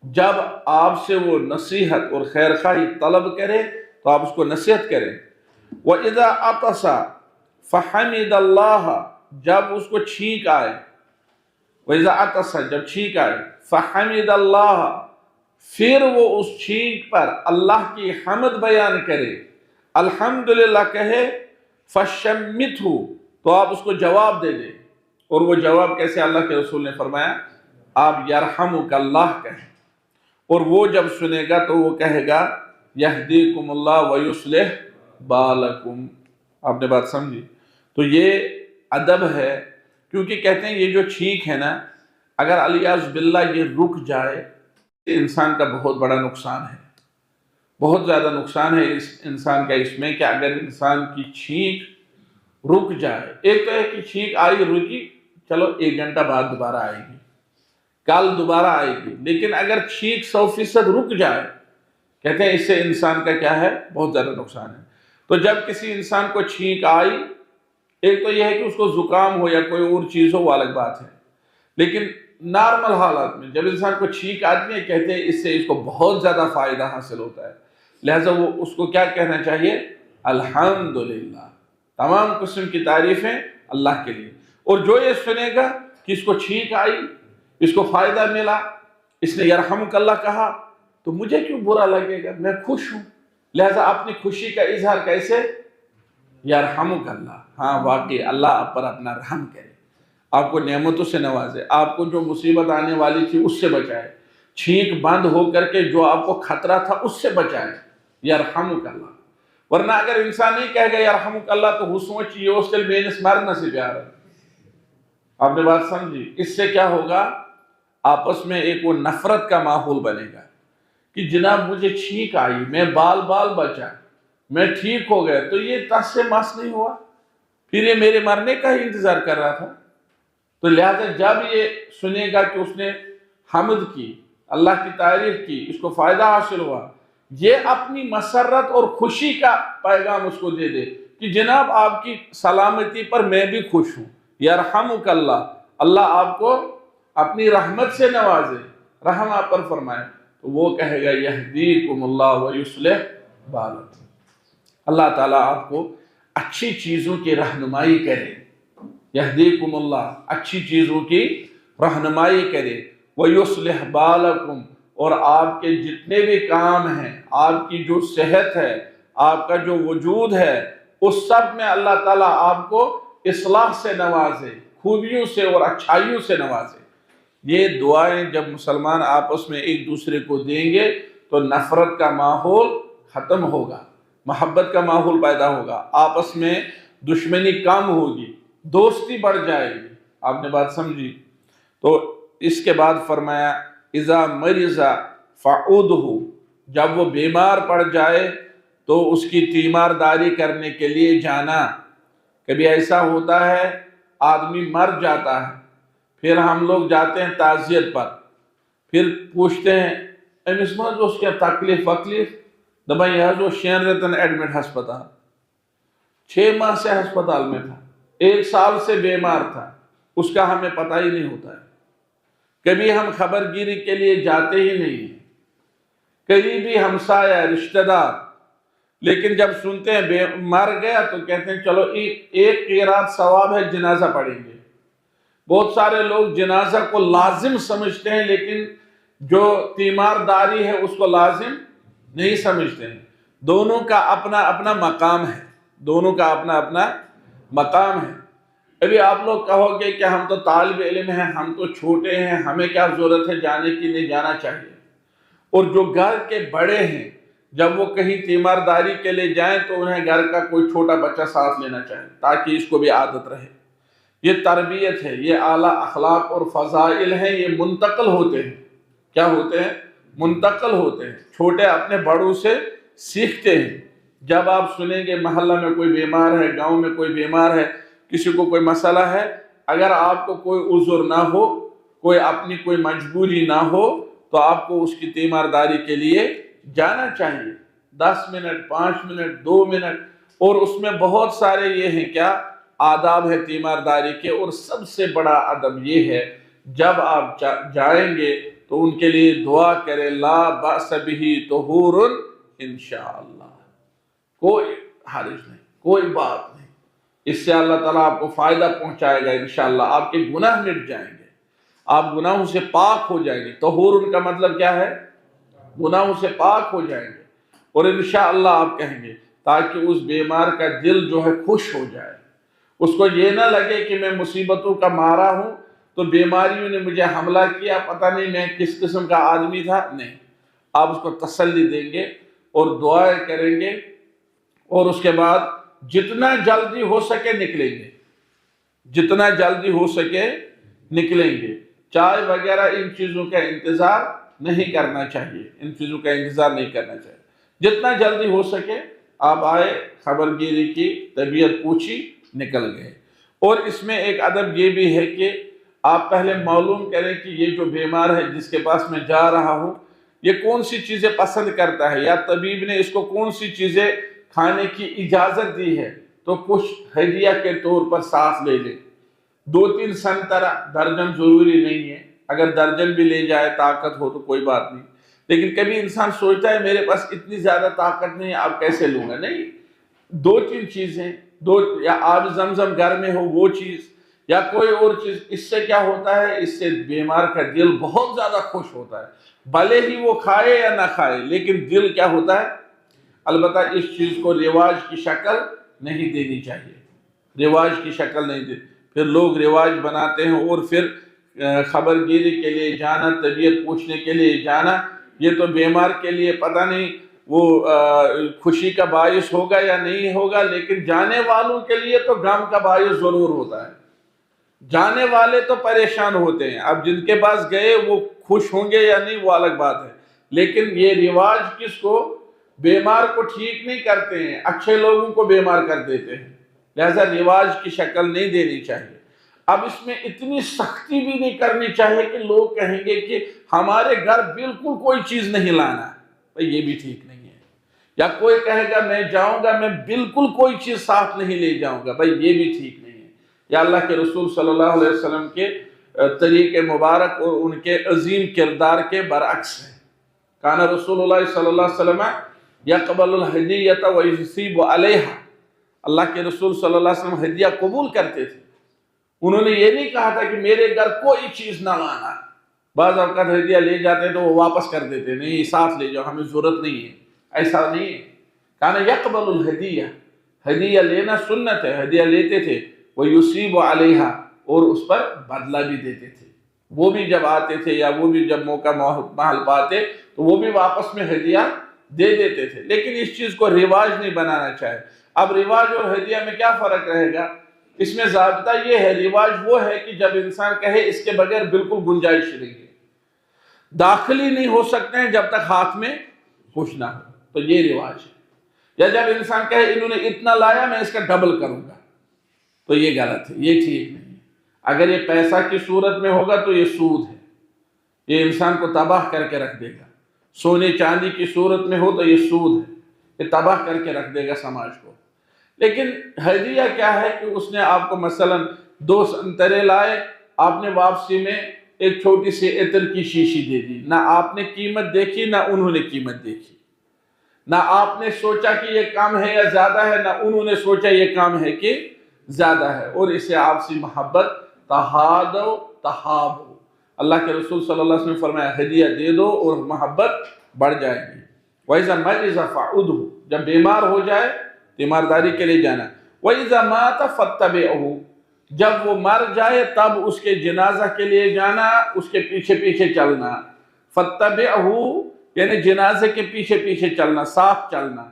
جب آپ سے وہ نصیحت اور خیر خواہی طلب کرے تو آپ اس کو نصیحت کریں۔ وَإِذَا عَطَسَ فَحَمِدَ اللَّهَ، جب اس کو چھینک آئے، وَإِذَا عَطَسَ، جب چھینک آئے، فَحَمِدَ اللَّهَ، پھر وہ اس چھینک پر اللہ کی حمد بیان کرے، الحمدللہ کہے، فَشَمِّتْهُ، تو آپ اس کو جواب دے دیں۔ اور وہ جواب کیسے؟ اللہ کے رسول نے فرمایا آپ یرحمک اللہ کہیں، اور وہ جب سنے گا تو وہ کہے گا یہدیکم اللہ ویصلح بالکم۔ آپ نے بات سمجھی؟ تو یہ ادب ہے، کیونکہ کہتے ہیں یہ جو چھینک ہے نا، اگر الیاذ باللہ یہ رک جائے انسان کا بہت بڑا نقصان ہے، بہت زیادہ نقصان ہے اس انسان کا اس میں کہ اگر انسان کی چھینک رک جائے، ایک تو ہے کہ چھینک آئی رکی، چلو 1 گھنٹہ بعد دوبارہ آئے گی، کل دوبارہ آئے گی، لیکن اگر چھینک 100% رک جائے، کہتے ہیں اس سے انسان کا کیا ہے، بہت زیادہ نقصان ہے۔ تو جب کسی انسان کو چھینک آئی، ایک تو یہ ہے کہ اس کو زکام ہو یا کوئی اور چیز ہو، وہ الگ بات ہے، لیکن نارمل حالات میں جب انسان کو چھینک آتی ہے، کہتے ہیں اس سے اس کو بہت زیادہ فائدہ حاصل ہوتا ہے، لہٰذا وہ اس کو کیا کہنا چاہیے، الحمدللہ، تمام قسم کی تعریفیں اللہ کے لیے۔ اور جو یہ سنے گا کہ اس کو چھینک آئی، اس کو فائدہ ملا، اس نے یرحمک اللہ کہا، تو مجھے کیوں برا لگے گا، میں خوش ہوں، لہٰذا اپنی خوشی کا اظہار کیسے، یرحمک اللہ، ہاں واقعی اللہ آپ پر اپنا رحم کرے، آپ کو نعمتوں سے نوازے، آپ کو جو مصیبت آنے والی تھی اس سے بچائے، چھینک بند ہو کر کے جو آپ کو خطرہ تھا اس سے بچائے، یرحمک اللہ۔ ورنہ اگر انسان نہیں کہے گا یرحمک اللہ تو وہ سوچیے اس دل میں انس مرنا سے پیار ہے۔ آپ نے بات سمجھی؟ اس سے کیا ہوگا، آپس میں ایک وہ نفرت کا ماحول بنے گا کہ جناب مجھے چھینک آئی، میں بال بچا، میں ٹھیک ہو گیا، تو یہ تس سے مس نہیں ہوا، پھر یہ میرے مرنے کا ہی انتظار کر رہا تھا۔ تو لہذا جب یہ سنے گا کہ اس نے حمد کی، اللہ کی تعریف کی، اس کو فائدہ حاصل ہوا، یہ اپنی مسرت اور خوشی کا پیغام اس کو دے دے کہ جناب آپ کی سلامتی پر میں بھی خوش ہوں، یرحمک اللہ، اللہ آپ کو اپنی رحمت سے نوازے، رحم آپ پر فرمائے، تو وہ کہے گا یہدیکم اللہ ویصلح بالکم، اللہ تعالیٰ آپ کو اچھی چیزوں کی رہنمائی کرے، یہدیکم اللہ، اچھی چیزوں کی رہنمائی کرے، ویصلح بالکم، اور آپ کے جتنے بھی کام ہیں، آپ کی جو صحت ہے، آپ کا جو وجود ہے، اس سب میں اللہ تعالیٰ آپ کو اصلاح سے نوازے، خوبیوں سے اور اچھائیوں سے نوازے۔ یہ دعائیں جب مسلمان آپس میں ایک دوسرے کو دیں گے تو نفرت کا ماحول ختم ہوگا، محبت کا ماحول پیدا ہوگا، آپس میں دشمنی کم ہوگی، دوستی بڑھ جائے گی۔ آپ نے بات سمجھی؟ تو اس کے بعد فرمایا اذا مرض فعودہ، جب وہ بیمار پڑ جائے تو اس کی تیمارداری کرنے کے لیے جانا۔ کبھی ایسا ہوتا ہے آدمی مر جاتا ہے، پھر ہم لوگ جاتے ہیں تعزیت پر، پھر پوچھتے ہیں امس مز اس کیا تکلیف وکلیف، دبا یہ وہ 6 رتن ایڈمٹ ہسپتال، 6 ماہ سے ہسپتال میں تھا، 1 سال سے بیمار تھا، اس کا ہمیں پتہ ہی نہیں ہوتا ہے۔ کبھی ہم خبر گیری کے لیے جاتے ہی نہیں ہیں، قریبی ہمسایہ رشتہ دار، لیکن جب سنتے ہیں مر گیا تو کہتے ہیں چلو ایک قیرات ثواب ہے، جنازہ پڑھیں گے۔ بہت سارے لوگ جنازہ کو لازم سمجھتے ہیں، لیکن جو تیمارداری ہے اس کو لازم نہیں سمجھتے ہیں۔ دونوں کا اپنا اپنا مقام ہے، دونوں کا اپنا اپنا مقام ہے۔ ابھی آپ لوگ کہو گے کہ ہم تو طالب علم ہیں، ہم تو چھوٹے ہیں، ہمیں کیا ضرورت ہے جانے کی، نہیں جانا چاہیے۔ اور جو گھر کے بڑے ہیں جب وہ کہیں تیمارداری کے لیے جائیں تو انہیں گھر کا کوئی چھوٹا بچہ ساتھ لینا چاہیے تاکہ اس کو بھی عادت رہے۔ یہ تربیت ہے، یہ اعلیٰ اخلاق اور فضائل ہیں، یہ منتقل ہوتے ہیں۔ کیا ہوتے ہیں؟ منتقل ہوتے ہیں۔ چھوٹے اپنے بڑوں سے سیکھتے ہیں۔ جب آپ سنیں گے محلہ میں کوئی بیمار ہے، گاؤں میں کوئی بیمار ہے، کسی کو کوئی مسئلہ ہے، اگر آپ کو کوئی عذر نہ ہو، کوئی اپنی کوئی مجبوری نہ ہو، تو آپ کو اس کی تیمارداری کے لیے جانا چاہیے، 10 منٹ، 5 منٹ، 2 منٹ۔ اور اس میں بہت سارے یہ ہیں کیا آداب ہے تیمارداری کے، اور سب سے بڑا ادب یہ ہے جب آپ جائیں گے تو ان کے لیے دعا کرے لا بأس بہ طہور انشاءاللہ، کوئی حرج نہیں، کوئی بات نہیں، اس سے اللہ تعالیٰ آپ کو فائدہ پہنچائے گا انشاءاللہ، آپ کے گناہ مٹ جائیں گے، آپ گناہوں سے پاک ہو جائیں گے۔ طہور ان کا مطلب کیا ہے؟ گناہوں سے پاک ہو جائیں گے، اور انشاءاللہ آپ کہیں گے تاکہ اس بیمار کا دل جو ہے خوش ہو جائے، اس کو یہ نہ لگے کہ میں مصیبتوں کا مارا ہوں تو بیماریوں نے مجھے حملہ کیا، پتہ نہیں میں کس قسم کا آدمی تھا، نہیں، آپ اس کو تسلی دیں گے اور دعائیں کریں گے، اور اس کے بعد جتنا جلدی ہو سکے نکلیں گے، جتنا جلدی ہو سکے نکلیں گے۔ چائے وغیرہ ان چیزوں کا انتظار نہیں کرنا چاہیے، ان چیزوں کا انتظار نہیں کرنا چاہیے۔ جتنا جلدی ہو سکے آپ آئے، خبر گیری کی، طبیعت پوچھی، نکل گئے۔ اور اس میں ایک ادب یہ بھی ہے کہ آپ پہلے معلوم کریں کہ یہ جو بیمار ہے جس کے پاس میں جا رہا ہوں یہ کون سی چیزیں پسند کرتا ہے، یا طبیب نے اس کو کون سی چیزیں کھانے کی اجازت دی ہے، تو کچھ ہدیہ کے طور پر ساتھ لے لیں۔ 2-3 سنترا، درجن ضروری نہیں ہے، اگر درجن بھی لے جائے طاقت ہو تو کوئی بات نہیں، لیکن کبھی انسان سوچتا ہے میرے پاس اتنی زیادہ طاقت نہیں ہے، آپ کیسے لوں گا؟ نہیں، 2-3 چیزیں، یا آب زمزم گھر میں ہو وہ چیز، یا کوئی اور چیز۔ اس سے کیا ہوتا ہے، اس سے بیمار کا دل بہت زیادہ خوش ہوتا ہے، بھلے ہی وہ کھائے یا نہ کھائے، لیکن دل کیا ہوتا ہے۔ البتہ اس چیز کو رواج کی شکل نہیں دینی چاہیے، رواج کی شکل نہیں دینی۔ پھر لوگ رواج بناتے ہیں اور پھر خبر گیری کے لیے جانا، طبیعت پوچھنے کے لیے جانا، یہ تو بیمار کے لیے پتہ نہیں وہ خوشی کا باعث ہوگا یا نہیں ہوگا، لیکن جانے والوں کے لیے تو غم کا باعث ضرور ہوتا ہے۔ جانے والے تو پریشان ہوتے ہیں، اب جن کے پاس گئے وہ خوش ہوں گے یا نہیں وہ الگ بات ہے، لیکن یہ رواج کس کو، بیمار کو ٹھیک نہیں کرتے ہیں، اچھے لوگوں کو بیمار کر دیتے ہیں، لہذا رواج کی شکل نہیں دینی چاہیے۔ اب اس میں اتنی سختی بھی نہیں کرنی چاہیے کہ لوگ کہیں گے کہ ہمارے گھر بالکل کوئی چیز نہیں لانا، بھئی یہ بھی ٹھیک نہیں ہے۔ یا کوئی کہے گا میں جاؤں گا میں بالکل کوئی چیز ساتھ نہیں لے جاؤں گا، بھئی یہ بھی ٹھیک نہیں ہے۔ یا اللہ کے رسول صلی اللہ علیہ وسلم کے طریق مبارک اور ان کے عظیم کردار کے برعکس ہے۔ کان رسول اللہ صلی اللہ علیہ وسلم یقبل الہدیۃ ویثیب علیہا، اللہ کے رسول صلی اللہ علیہ وسلم ہدیہ قبول کرتے تھے، انہوں نے یہ نہیں کہا تھا کہ میرے گھر کوئی چیز نہ لانا۔ بعض اوقات ہدیہ لے جاتے تو وہ واپس کر دیتے، نہیں ساتھ لے جاؤ ہمیں ضرورت نہیں ہے، ایسا نہیں ہے۔ کان یقبل الہدیہ، ہدیہ لینا سنت ہے، ہدیہ لیتے تھے، ویثیب علیہا، اور اس پر بدلہ بھی دیتے تھے۔ وہ بھی جب آتے تھے یا وہ بھی جب موقع محل پاتے تو وہ بھی واپس میں ہدیہ دے دیتے تھے، لیکن اس چیز کو رواج نہیں بنانا چاہے۔ اب رواج اور ہدیہ میں کیا فرق رہے گا؟ اس میں ضابطہ یہ ہے، رواج وہ ہے کہ جب انسان کہے اس کے بغیر بالکل گنجائش نہیں ہے، داخلی نہیں ہو سکتے ہیں جب تک ہاتھ میں کچھ نہ ہو، تو یہ رواج ہے۔ یا جب انسان کہے انہوں نے اتنا لایا میں اس کا ڈبل کروں گا، تو یہ غلط ہے، یہ ٹھیک نہیں ہے۔ اگر یہ پیسہ کی صورت میں ہوگا تو یہ سود ہے، یہ انسان کو تباہ کر کے رکھ دے گا۔ سونے چاندی کی صورت میں ہو تو یہ سود ہے، یہ تباہ کر کے رکھ دے گا سماج کو۔ لیکن ہدیہ کیا ہے کہ اس نے آپ کو مثلا 2 سنترے لائے، آپ نے واپسی میں ایک چھوٹی سی عطر کی شیشی دے دی، نہ آپ نے قیمت دیکھی نہ انہوں نے قیمت دیکھی، نہ آپ نے سوچا کہ یہ کم ہے یا زیادہ ہے، نہ انہوں نے سوچا یہ کم ہے کہ زیادہ ہے، اور اسے آپسی محبت، تہادو تہابو، اللہ کے رسول صلی اللہ علیہ وسلم نے فرمایا ہدیہ دے دو اور محبت بڑھ جائے گی۔ وَإِذَا مَرِضَ فَعُدْهُ، جب بیمار ہو جائے تیمارداری کے لیے جانا۔ وَإِذَا مَاتَ فَاتَّبِعْهُ، جب وہ مر جائے تب اس کے جنازہ کے لیے جانا، اس کے پیچھے پیچھے چلنا۔ فَاتَّبِعْهُ یعنی جنازے کے پیچھے پیچھے چلنا، ساتھ چلنا۔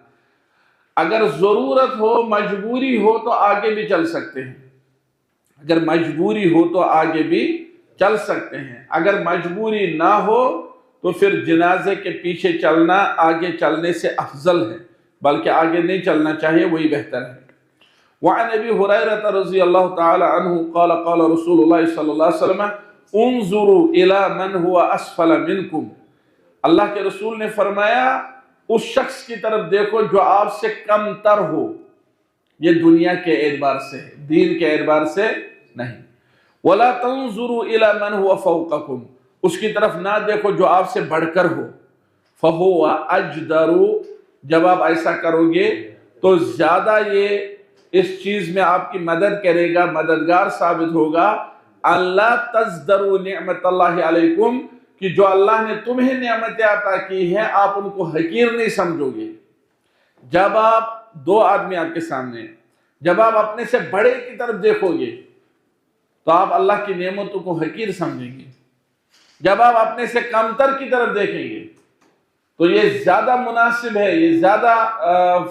اگر ضرورت ہو، مجبوری ہو تو آگے بھی چل سکتے ہیں، اگر مجبوری ہو تو آگے بھی چل سکتے ہیں، اگر مجبوری نہ ہو تو پھر جنازے کے پیچھے چلنا آگے چلنے سے افضل ہے، بلکہ آگے نہیں چلنا چاہیے، وہی بہتر ہے۔ وعن ابی ہریرہ رضی اللہ تعالی عنہ قال قال رسول اللہ صلی اللہ علیہ وسلم انظروا الى من هو اسفل منکم، اللہ کے رسول نے فرمایا اس شخص کی طرف دیکھو جو آپ سے کم تر ہو، یہ دنیا کے اعتبار سے، دین کے اعتبار سے نہیں۔ ولا تنظروا الى من هو فوقکم، اس کی طرف نہ دیکھو جو آپ سے بڑھ کر ہو۔ فہو اجدر، جب آپ ایسا کرو گے تو زیادہ یہ اس چیز میں آپ کی مدد کرے گا، مددگار ثابت ہوگا۔ اللہ تزدروا نعمت اللہ علیکم، کہ جو اللہ نے تمہیں نعمتیں عطا کی ہیں آپ ان کو حقیر نہیں سمجھو گے۔ جب آپ 2 آدمی آپ کے سامنے ہیں، جب آپ اپنے سے بڑے کی طرف دیکھو گے تو آپ اللہ کی نعمتوں کو حقیر سمجھیں گے، جب آپ اپنے سے کمتر کی طرف دیکھیں گے تو یہ زیادہ مناسب ہے، یہ زیادہ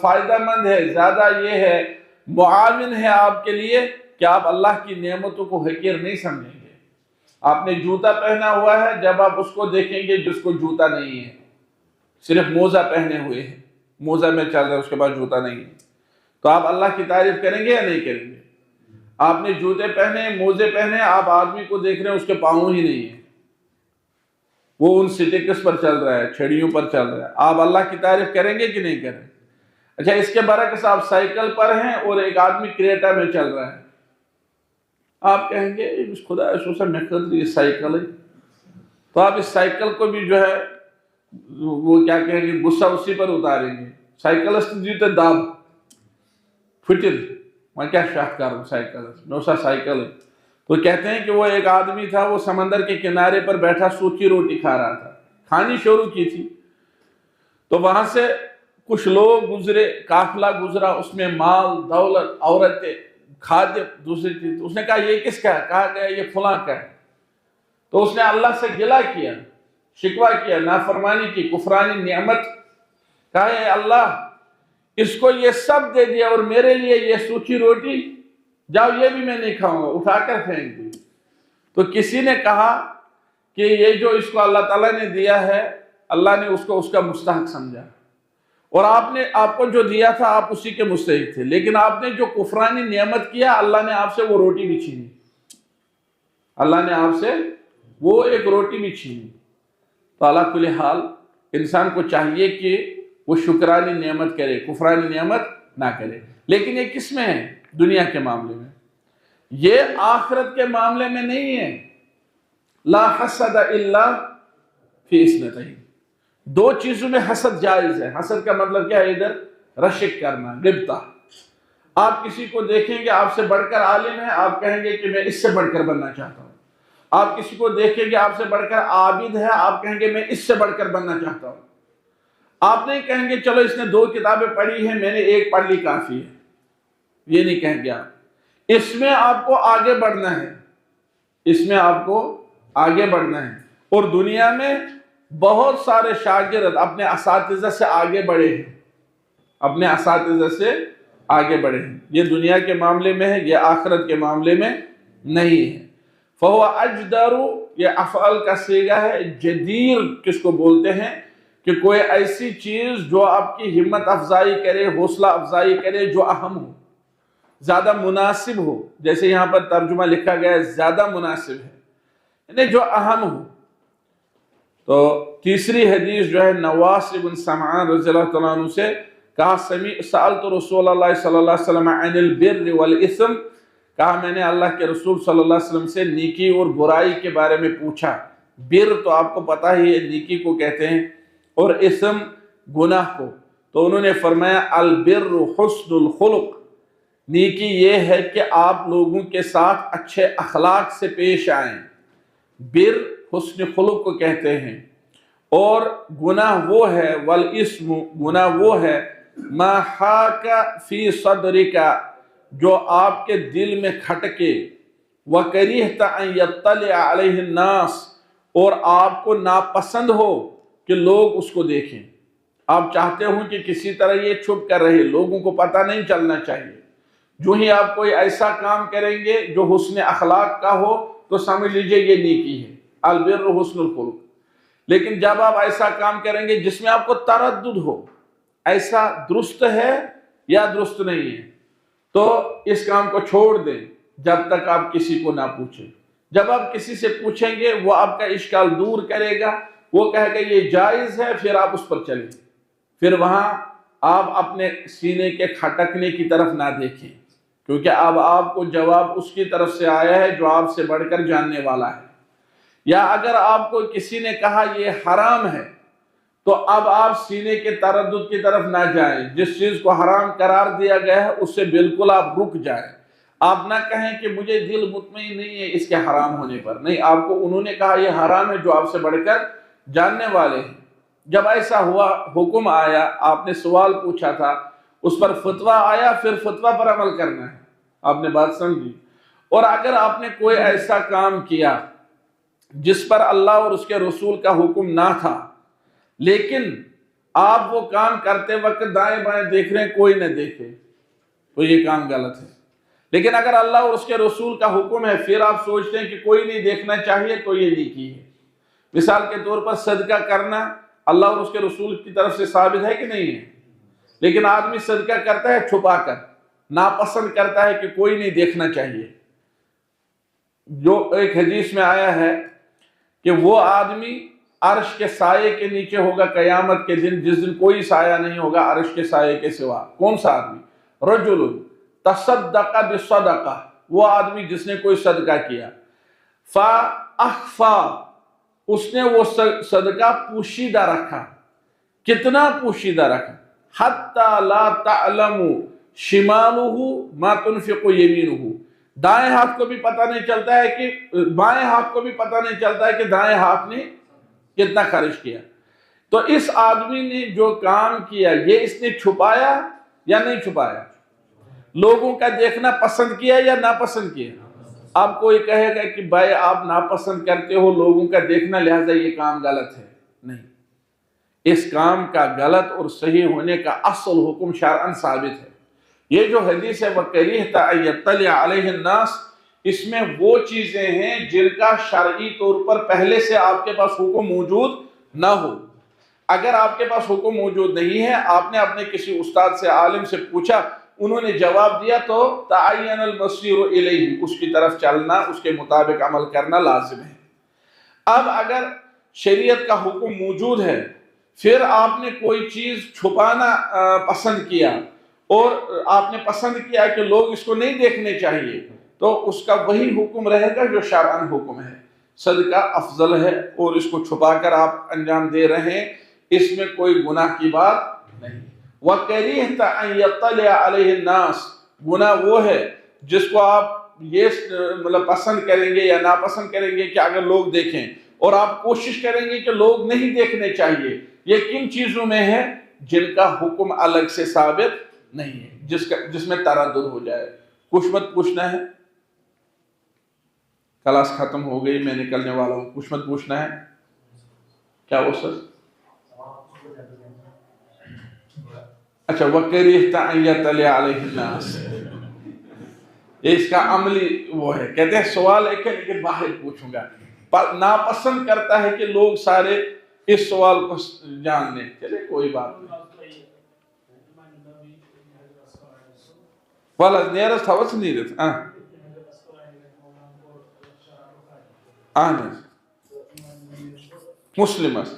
فائدہ مند ہے، زیادہ یہ ہے معاون ہے آپ کے لیے کہ آپ اللہ کی نعمتوں کو حقیر نہیں سمجھیں گے۔ آپ نے جوتا پہنا ہوا ہے، جب آپ اس کو دیکھیں گے جس کو جوتا نہیں ہے، صرف موزہ پہنے ہوئے ہیں، موزہ میں چل رہا ہے، اس کے بعد جوتا نہیں ہے، تو آپ اللہ کی تعریف کریں گے یا نہیں کریں گے؟ آپ نے جوتے پہنے، موزے پہنے، آپ آدمی کو دیکھ رہے ہیں اس کے پاؤں ہی نہیں ہے، وہ ان سٹیکس پر چل رہا ہے، چھڑیوں پر چل رہا ہے، آپ اللہ کی تعریف کریں گے کہ نہیں کریں؟ اچھا، اس کے برعکس آپ سائیکل پر ہیں اور ایک آدمی کریٹا میں چل رہا ہے، آپ کہیں گے خدا سوچا میں خود یہ سائیکل ہے، تو آپ اس سائیکل کو بھی جو ہے وہ کیا کہیں گے، غصہ اسی پر اتاریں گے، سائیکلسٹ جیتے داب پھٹر، میں کیا شاہ کر ہوں سائیکلسٹ، نوسا سائیکل ہے، تو کہتے ہیں کہ وہ ایک آدمی تھا، وہ سمندر کے کنارے پر بیٹھا سوکھی روٹی کھا رہا تھا، کھانی شروع کی تھی، تو وہاں سے کچھ لوگ گزرے، قافلہ گزرا، اس میں مال، دولت، عورتیں، کھادے، دوسری چیز، اس نے کہا یہ کس کا ہے؟ کہا گیا یہ فلاں کا ہے، تو اس نے اللہ سے گلہ کیا، شکوہ کیا، نافرمانی کی، کفرانی نعمت، کہا اے اللہ اس کو یہ سب دے دیا اور میرے لیے یہ سوکھی روٹی، جاؤ یہ بھی میں نہیں کھاؤں گا، اٹھا کر پھینک دی۔ تو کسی نے کہا کہ یہ جو اس کو اللہ تعالیٰ نے دیا ہے، اللہ نے اس کو اس کا مستحق سمجھا، اور آپ کو جو دیا تھا آپ اسی کے مستحق تھے، لیکن آپ نے جو کفرانی نعمت کیا، اللہ نے آپ سے وہ روٹی بھی چھینی، اللہ نے آپ سے وہ ایک روٹی بھی چھینی۔ تو اللہ کل حال انسان کو چاہیے کہ وہ شکرانی نعمت کرے، کفرانی نعمت نہ کرے، لیکن یہ کس میں ہے؟ دنیا کے معاملے میں، یہ آخرت کے معاملے میں نہیں ہے۔ لا حسد الا فی اثنتین، دو چیزوں میں حسد جائز ہے۔ حسد کا مطلب کیا ہے؟ ادھر رشک کرنا، غبطہ۔ آپ کسی کو دیکھیں گے آپ سے بڑھ کر عالم ہے، آپ کہیں گے کہ میں اس سے بڑھ کر بننا چاہتا ہوں۔ آپ کسی کو دیکھیں گے آپ سے بڑھ کر عابد ہے، آپ کہیں گے میں اس سے بڑھ کر بننا چاہتا ہوں۔ آپ نہیں کہیں گے چلو اس نے 2 کتابیں پڑھی ہیں، میں نے 1 پڑھ لی کافی ہے، یہ نہیں کہیں گے آپ۔ اس میں آپ کو آگے بڑھنا ہے، اس میں آپ کو آگے بڑھنا ہے۔ اور دنیا میں بہت سارے شاگرد اپنے اساتذہ سے آگے بڑھے ہیں، اپنے اساتذہ سے آگے بڑھے ہیں۔ یہ دنیا کے معاملے میں ہے، یہ آخرت کے معاملے میں نہیں ہے۔ فہو اجدر، یہ افعال کا صیغہ ہے۔ جدیر کس کو بولتے ہیں؟ کہ کوئی ایسی چیز جو آپ کی ہمت افزائی کرے، حوصلہ افزائی کرے، جو اہم ہو، زیادہ مناسب ہو، جیسے یہاں پر ترجمہ لکھا گیا ہے زیادہ مناسب ہے، یعنی جو اہم ہو۔ تو تیسری حدیث جو ہے نواس بن سمعان رضی اللہ تعالیٰ عنہ سے، کہا سألت رسول اللہ صلی اللہ علیہ وسلم عن البر والاسم، کہا میں نے اللہ کے رسول صلی اللہ علیہ وسلم سے نیکی اور برائی کے بارے میں پوچھا۔ بر تو آپ کو پتہ ہی ہے نیکی کو کہتے ہیں، اور اسم گناہ کو۔ تو انہوں نے فرمایا البر حسن الخلق، نیکی یہ ہے کہ آپ لوگوں کے ساتھ اچھے اخلاق سے پیش آئیں، بر حسن خلق کو کہتے ہیں۔ اور گناہ وہ ہے، والاسم گناہ وہ ہے، ما حاک فی صدرک، جو آپ کے دل میں کھٹکے، وَكَرِهْتَ أَن يَطَّلِعَ عَلَيْهِ النَّاسِ، اور آپ کو ناپسند ہو کہ لوگ اس کو دیکھیں، آپ چاہتے ہوں کہ کسی طرح یہ چھپ کر رہے، لوگوں کو پتہ نہیں چلنا چاہیے۔ جو ہی آپ کوئی ایسا کام کریں گے جو حسن اخلاق کا ہو تو سمجھ لیجئے یہ نیکی ہے، البر حسن الخلق۔ لیکن جب آپ ایسا کام کریں گے جس میں آپ کو تردد ہو، ایسا درست ہے یا درست نہیں ہے، تو اس کام کو چھوڑ دیں جب تک آپ کسی کو نہ پوچھیں۔ جب آپ کسی سے پوچھیں گے وہ آپ کا اشکال دور کرے گا، وہ کہے گا یہ جائز ہے، پھر آپ اس پر چلیں، پھر وہاں آپ اپنے سینے کے کھٹکنے کی طرف نہ دیکھیں، کیونکہ اب آپ کو جواب اس کی طرف سے آیا ہے جو آپ سے بڑھ کر جاننے والا ہے۔ یا اگر آپ کو کسی نے کہا یہ حرام ہے، تو اب آپ سینے کے تردد کی طرف نہ جائیں، جس چیز کو حرام قرار دیا گیا ہے اس سے بالکل آپ رک جائیں۔ آپ نہ کہیں کہ مجھے دل مطمئن نہیں ہے اس کے حرام ہونے پر، نہیں، آپ کو انہوں نے کہا یہ حرام ہے جو آپ سے بڑھ کر جاننے والے ہیں۔ جب ایسا ہوا، حکم آیا، آپ نے سوال پوچھا تھا، اس پر فتویٰ آیا، پھر فتویٰ پر عمل کرنا ہے۔ آپ نے بات سمجھی؟ اور اگر آپ نے کوئی ایسا کام کیا جس پر اللہ اور اس کے رسول کا حکم نہ تھا، لیکن آپ وہ کام کرتے وقت دائیں بائیں دیکھ رہے ہیں کوئی نہ دیکھے، تو یہ کام غلط ہے۔ لیکن اگر اللہ اور اس کے رسول کا حکم ہے پھر آپ سوچتے ہیں کہ کوئی نہیں دیکھنا چاہیے تو یہ نیکی ہے۔ مثال کے طور پر صدقہ کرنا اللہ اور اس کے رسول کی طرف سے ثابت ہے کہ نہیں ہے، لیکن آدمی صدقہ کرتا ہے چھپا کر، ناپسند کرتا ہے کہ کوئی نہیں دیکھنا چاہیے۔ جو ایک حدیث میں آیا ہے کہ وہ آدمی عرش کے سائے کے نیچے ہوگا قیامت کے دن، جس دن کوئی سایہ نہیں ہوگا عرش کے سائے کے سوا۔ کون سا آدمی؟ رجل تصدق بصدقہ، وہ آدمی جس نے کوئی صدقہ کیا، فاخفا، اس نے وہ صدقہ پوشیدہ رکھا۔ کتنا پوشیدہ رکھا؟ حتی لا تعلم شمالہ ما تنفق یمینہ، دائیں ہاتھ کو بھی پتہ نہیں چلتا ہے کہ بائیں ہاتھ کو بھی پتہ نہیں چلتا ہے کہ دائیں ہاتھ نے کتنا خرچ کیا۔ تو اس آدمی نے جو کام کیا یہ اس نے چھپایا یا نہیں چھپایا؟ لوگوں کا دیکھنا پسند کیا یا ناپسند کیا؟ آپ کوئی کہے گا کہ بھائی آپ ناپسند کرتے ہو لوگوں کا دیکھنا لہذا یہ کام غلط ہے، نہیں، اس کام کا غلط اور صحیح ہونے کا اصل حکم شرعاً ثابت ہے۔ یہ جو حدیث ہے وَكَرِهْتَ أَن يَطَّلِعَ عَلَيْهِ النَّاسِ، اس میں وہ چیزیں ہیں جن کا شرعی طور پر پہلے سے آپ کے پاس حکم موجود نہ ہو۔ اگر آپ کے پاس حکم موجود نہیں ہے، آپ نے اپنے کسی استاد سے عالم سے پوچھا، انہوں نے جواب دیا تو تعین المصیر الیہ، اس کی طرف چلنا، اس کے مطابق عمل کرنا لازم ہے۔ اب اگر شریعت کا حکم موجود ہے پھر آپ نے کوئی چیز چھپانا پسند کیا اور آپ نے پسند کیا کہ لوگ اس کو نہیں دیکھنے چاہیے، تو اس کا وہی حکم رہے گا جو شرعاً حکم ہے۔ صدقہ افضل ہے اور اس کو چھپا کر آپ انجام دے رہے ہیں، اس میں کوئی گناہ کی بات نہیں۔ وَكَرِهْتَ أَن يَطَّلِعَ عَلَيْهِ النَّاسِ، گناہ وہ ہے جس کو آپ یہ پسند کریں گے یا ناپسند کریں گے کہ اگر لوگ دیکھیں، اور آپ کوشش کریں گے کہ لوگ نہیں دیکھنے چاہیے۔ یہ کن چیزوں میں ہے؟ جن کا حکم الگ سے ثابت نہیں ہے، جس میں تردد ہو جائے۔ کچھ مت پوچھنا ہے، کلاس ختم ہو گئی، میں نکلنے والا ہوں، کچھ مت پوچھنا ہے کیا وہ سر؟ اچھا، وَكَرِهْتَ أَن يَطَّلِعَ عَلَيْهِ النَّاسِ، یہ اس کا عملی وہ ہے، کہتے ہیں سوال ایک ہے لیکن باہر پوچھوں گا، ناپسند کرتا ہے کہ لوگ سارے اس سوال کو جان لیں، چلے کوئی بات نہیں۔ والا نیرس تھا وس نیرس آنس مسلمس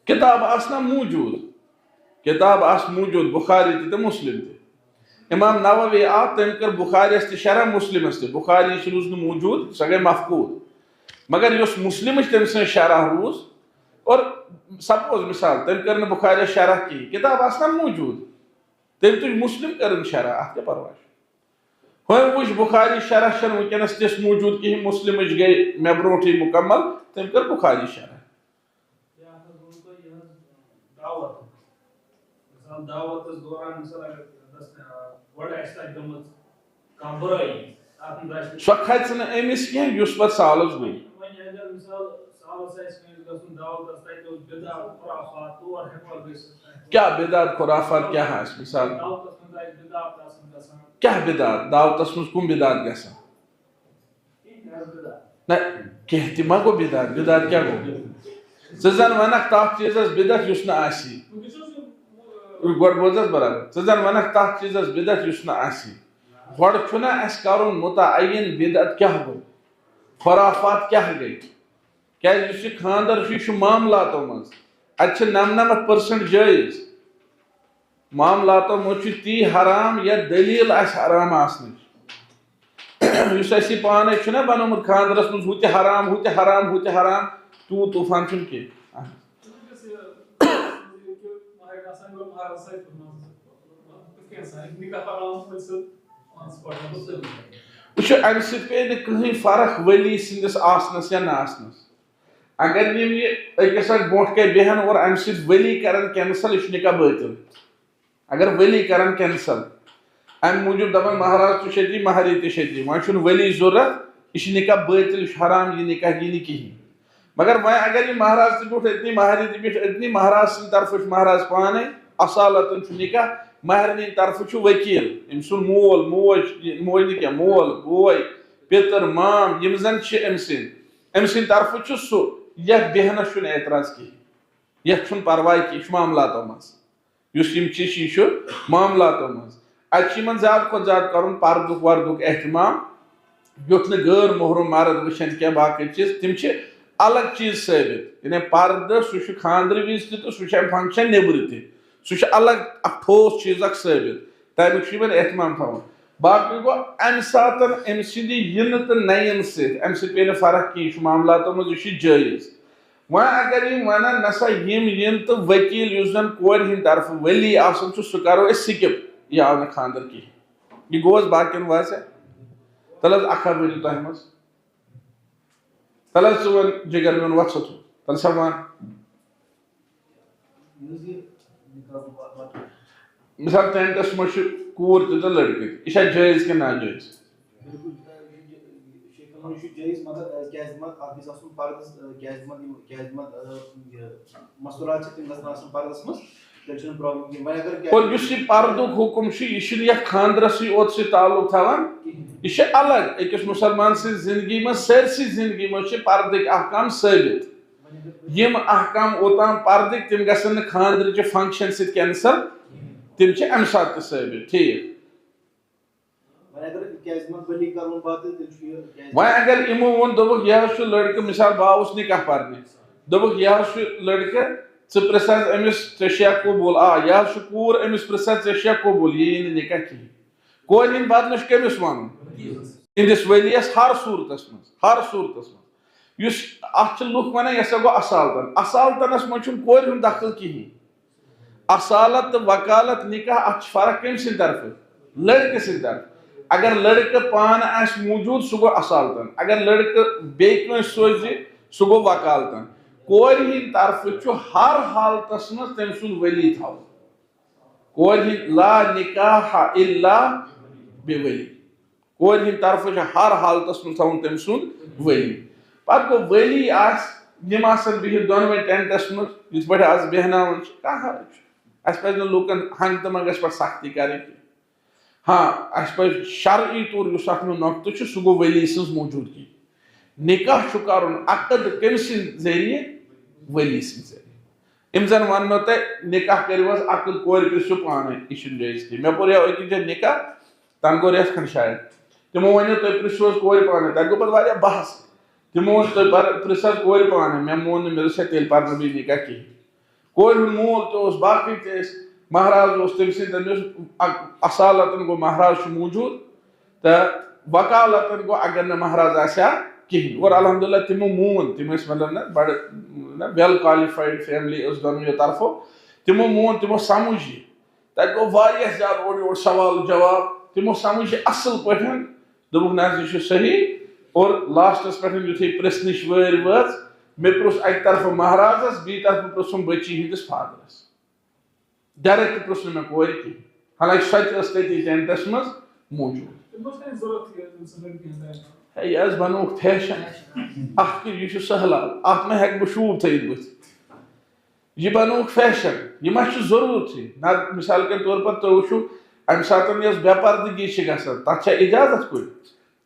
کتاب آسنا موجود، کتاب آس موجود، بخاری تھی تو مسلم تھی۔ امام نووی آ تم کر بخاری است شرح مسلم است، بخاری روز موجود سگے مفقود، مگر یس مسلم است تم سے شرح روز، اور سپوز مثال تم کرنے بخاری شرح کی کتاب آسنا موجود، تم تجھ مسلم کرن شرح آت کے پرواش ہوئے وش بخاری شرح شرح وکنس تس موجود کی مسلم اج گئے میں بروٹی مکمل تم کر بخاری شرح۔ دعوت اس دوران مثلا سو کھژن امس کی یس پتہ سالس گئی، کیا بدعت خرافات کیا ہے؟ مثال کیا بدعت دعوت اس کم بدعت گژھان؟ نہ کہتی ما گو بدعت، بدعت کیا گو؟ زن ونک تاک چیزس بدعت یس نہ آسی، گوڑ بوزس برابر، زن ونک تاک چیزس بدعت یس نہ آسی، گوڑ چھنا اس کارون متعین بدعت کیا گو، خرافات کیا گئی؟ کیا جس خاندر شو معاملاتوں مز اچھا 99% جائز، معاملاتوں مجھ تی حرام یا دلیل اس حرام آسنی، اس ایسی پانے چھنا بنامت خاندرس مز ہوتے حرام ہوتے حرام ہوتے حرام، تو طوفان چھن کے وچھو امہ سۭتۍ پیٚیہِ نہٕ کٕہٕنۍ فرق ولی سٕنٛدِس آسنس یا نہ آسنس۔ اگر یِم یہ أکِس اکھ برونٛٹھ کَنہِ بیٚہن اور امہ سۭتۍ ولی کرن کینسل، یہِ چھُ نکاح باطل۔ اگر ولی کرن کینسل امہ موٗجوٗب دپن مہراز تہِ چھِ أتی مہرٮ۪ن تہِ چھِ أتی، وۄنۍ چھُنہٕ ولی ضروٗرت، یہِ چھُ نکاح باطل، یہِ چھُ حرام، یہِ نکاح یی نہٕ کِہیٖنۍ۔ مگر وہ اگر یہ مہراز تہ بیٹھ اتنی مہرنی تہ بیٹھ اتنی مہراز سن طرف مہراز پانے اصالتن نکاح مہرنی طرف وکیل ام سن مول موج موج کیا مول بوے پتر مام یم زن ام سن طرف سہ یتھ بیہنس چھن اعتراض کی یتھ چھن پرواہ کی معاملاتو مز یس یم چیز یہ معاملاتو مز اتہ زیادہ کھت زیادہ کرن پردک وردک اہتمام یوت نہ غیر محرم مرد وچھن کی باقی چیز تم الگ چیز ثابت یعنی پرد سہ خاندر وز تہ سہ فنکشن نبر تہ سہ الگ اخ ٹھوس چیز اخ ثابت تمیک اہتمام تھاون باقی گو ام سات ام سند ین تو نین ام سی پی فرق کی معاملاتو مز یہ جائز وۄنۍ اگر یم ونان نسا یم ین تو وکیل اس زن کور ہند طرف ولی آسان سہ کرو اس سکپ یہ آو نہ خاندر کہین یہ گوس باقین واضح تل حظ اکھ ؤنِو تۄہہِ منٛز تل حظ ژٕ وَن جگر میون وَژھ تھوٚو تل سا وَن مثال ٹینٹس منٛز چھِ کوٗر تہِ تہٕ لڑکہٕ تہِ یہِ چھا جٲیز کِنہٕ ناجٲیز اور اس یہ پردک حکم یہ یتھ خاندرس یوت سی تعلق تھاوان یہ الگ أکس مسلمان سن زندگی من سرسی زندگی من پردک احکام ثابت یم احکام اوتام پردک تم گھن خاندر چہ فنکشن ست کینسل تم ام سات تہ ثابت ٹھیک وۄنۍ اگر یمو ووٚن دوٚپُکھ یہِ حظ چھُ لڑکہٕ مثال بہٕ آوُس نکاح پرنہِ دوٚپُکھ یہِ حظ چھُ لڑکہٕ ژٕ پرژھ حظ أمِس ژےٚ چھُیا قبوٗل یہِ حظ چھُ کوٗر أمِس پرژھ حظ ژےٚ چھُیا قبوٗل یہِ یی نہٕ نکاح کِہیٖنۍ کورِ ہٕنٛدِ بدلہٕ چھُ کٔمِس وَنُن تِہنٛدِس ؤلِیَس ہر صوٗرتس منٛز یُس اتھ چھِ لُکھ ونان یہِ ہسا گوٚو اصالتن اصالتنس منٛز چھُنہٕ کورِ ہُنٛد دخل کِہیٖنۍ اصالت تہٕ وکالت نکاح اتھ چھِ فرق کٔمۍ سٕنٛدِ طرفہٕ لڑکہٕ سٕنٛدِ طرفہٕ اگر لڑکہٕ پانہٕ آسہِ موٗجوٗد سُہ گوٚو اصالتن اگر لڑکہٕ بیٚیہِ کٲنٛسہِ سوزِ سُہ گوٚو وکالتن کورِ ہٕنٛدِ طرفہٕ چھُ ہر حالتس منٛز تٔمۍ سُنٛد ؤلی تھاوُن کورِ ہٕنٛدۍ لا نکاح الا بولی کورِ ہٕنٛدِ طرفہٕ چھُ ہر حالتس منٛز تھاوُن تٔمۍ سُنٛد ؤلی پتہٕ گوٚو ؤلی آسہِ یِم آسن بِہِتھ دۄنوَے ٹینٹس منٛز یِتھ پٲٹھۍ آز بیٚہناوان چھِ کانٛہہ حرج چھُ اَسہِ پزِ نہٕ لُکن ہنٛگہٕ تہٕ منٛگس پٮ۪ٹھ سختی کرٕنۍ کینٛہہ ہاں اَسہِ پزِ شرعی طور یُس اتھ منٛز نۄقطہٕ چھُ سُہ گوٚو ؤلی سٕنٛز موٗجوٗدگی نکاح چھُ کرُن عقد کٔمۍ سٕنٛدِ ذٔریعہٕ ؤلی سٕنٛدِ ذٔریعہٕ یِم زن وننو تۄہہِ نکاح کٔرِو حظ عقد کورِ پرژھِو پانے یہِ چھُنہٕ جٲیز کینٛہہ مےٚ پوٚر أکِس جایہِ نکاح تنہٕ گوٚو رٮ۪تھ کھنٛڈ شاید تِمو ونیو تُہۍ پرژھِو حظ کورِ پانے تتہِ گوٚو پتہٕ واریاہ بحث تِمو ووٚن تُہۍ پرژھ حظ کورِ پانے مےٚ مون نہٕ مےٚ دوٚپُس ہے تیٚلہِ پرنہٕ بہٕ یہِ نکاح کِہیٖنۍ کورِ ہُنٛد مول تہِ اوس باقٕے تہِ ٲسۍ مہراز اوس تٔمۍ سٕنٛدۍ تٔمِس اصالتن گوٚو مہراز چھُ موٗجوٗد تہٕ وکالتن گوٚو اگر نہٕ مہراز آسہِ ہا کِہیٖنۍ اور الحمدُاللہ تِمو مون تِم ٲسۍ مطلب نہ بڑٕ ویل کالِفایڈ فیملی ٲس دۄنوٕیو طرفو تِمو مون تِمو سمجھ یہِ تتہِ گوٚو واریاہ زیادٕ اورٕ یورٕ سوال جواب تِمو سمجھ یہِ اصل پٲٹھۍ دوٚپُکھ نہ حظ یہِ چھُ صحیح اور لاسٹس پٮ۪ٹھ یُتھُے پرژھنٕچ وٲرۍ وٲژ مےٚ پرٛژھ اکہِ طرفہٕ مہرازس بیٚیہِ طرفہٕ پرٛژھُم بچی ہٕنٛدِس فادرس ڈایریکٹ پرٛژھ نہٕ مےٚ کورِ کِہیٖنۍ حالانکہِ سۄ تہِ ٲس تٔتی ٹینٹس منٛز موٗجوٗد ہے یہِ حظ بنووُکھ فیشن اتھ یہِ چھُ سہلاب اتھ ما ہٮ۪کہٕ بہٕ شوٗب تھٲیِتھ بٕتھِ یہِ بنووُکھ فیشن یہِ ما چھُ ضروٗرتھٕے نتہٕ مثال کے طور پر تُہۍ وٕچھِو امہِ ساتہٕ یۄس بے پردگی چھِ گژھان تتھ چھا اجازت کُنہِ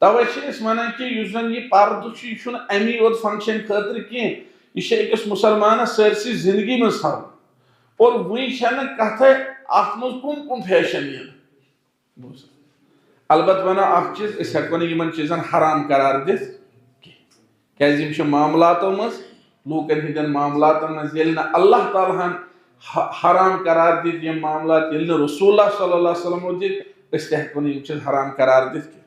توے چھِ أسۍ ونان کہِ یُس زن یہِ پردٕ چھُ یہِ چھُنہٕ امی یوت فنکشن خٲطرٕ کینٛہہ یہِ چھِ أکِس مُسلمانس سٲرسٕے زندگی منٛز تھاوُن اور وٕنۍ چھنہٕ کتھے اتھ منٛز کُم کُم فیشن یِن البتہ ونو اکھ چیٖز أسۍ ہٮ۪کو نہٕ یِمن چیٖزن حرام قرار دِتھ کینٛہہ کیٛازِ یِم چھِ معاملاتو منٛز لوٗکن ہٕنٛدٮ۪ن معاملاتن منٛز ییٚلہِ نہٕ اللہ تعالیٰ ہن حرام قرار دِتۍ یِم معاملات ییٚلہِ نہٕ رسول اللہ صلی اللہ علیہ وسلمو دِتۍ أسۍ تہِ ہٮ۪کو نہٕ یِم چیٖز حرام قرار دِتھ کینٛہہ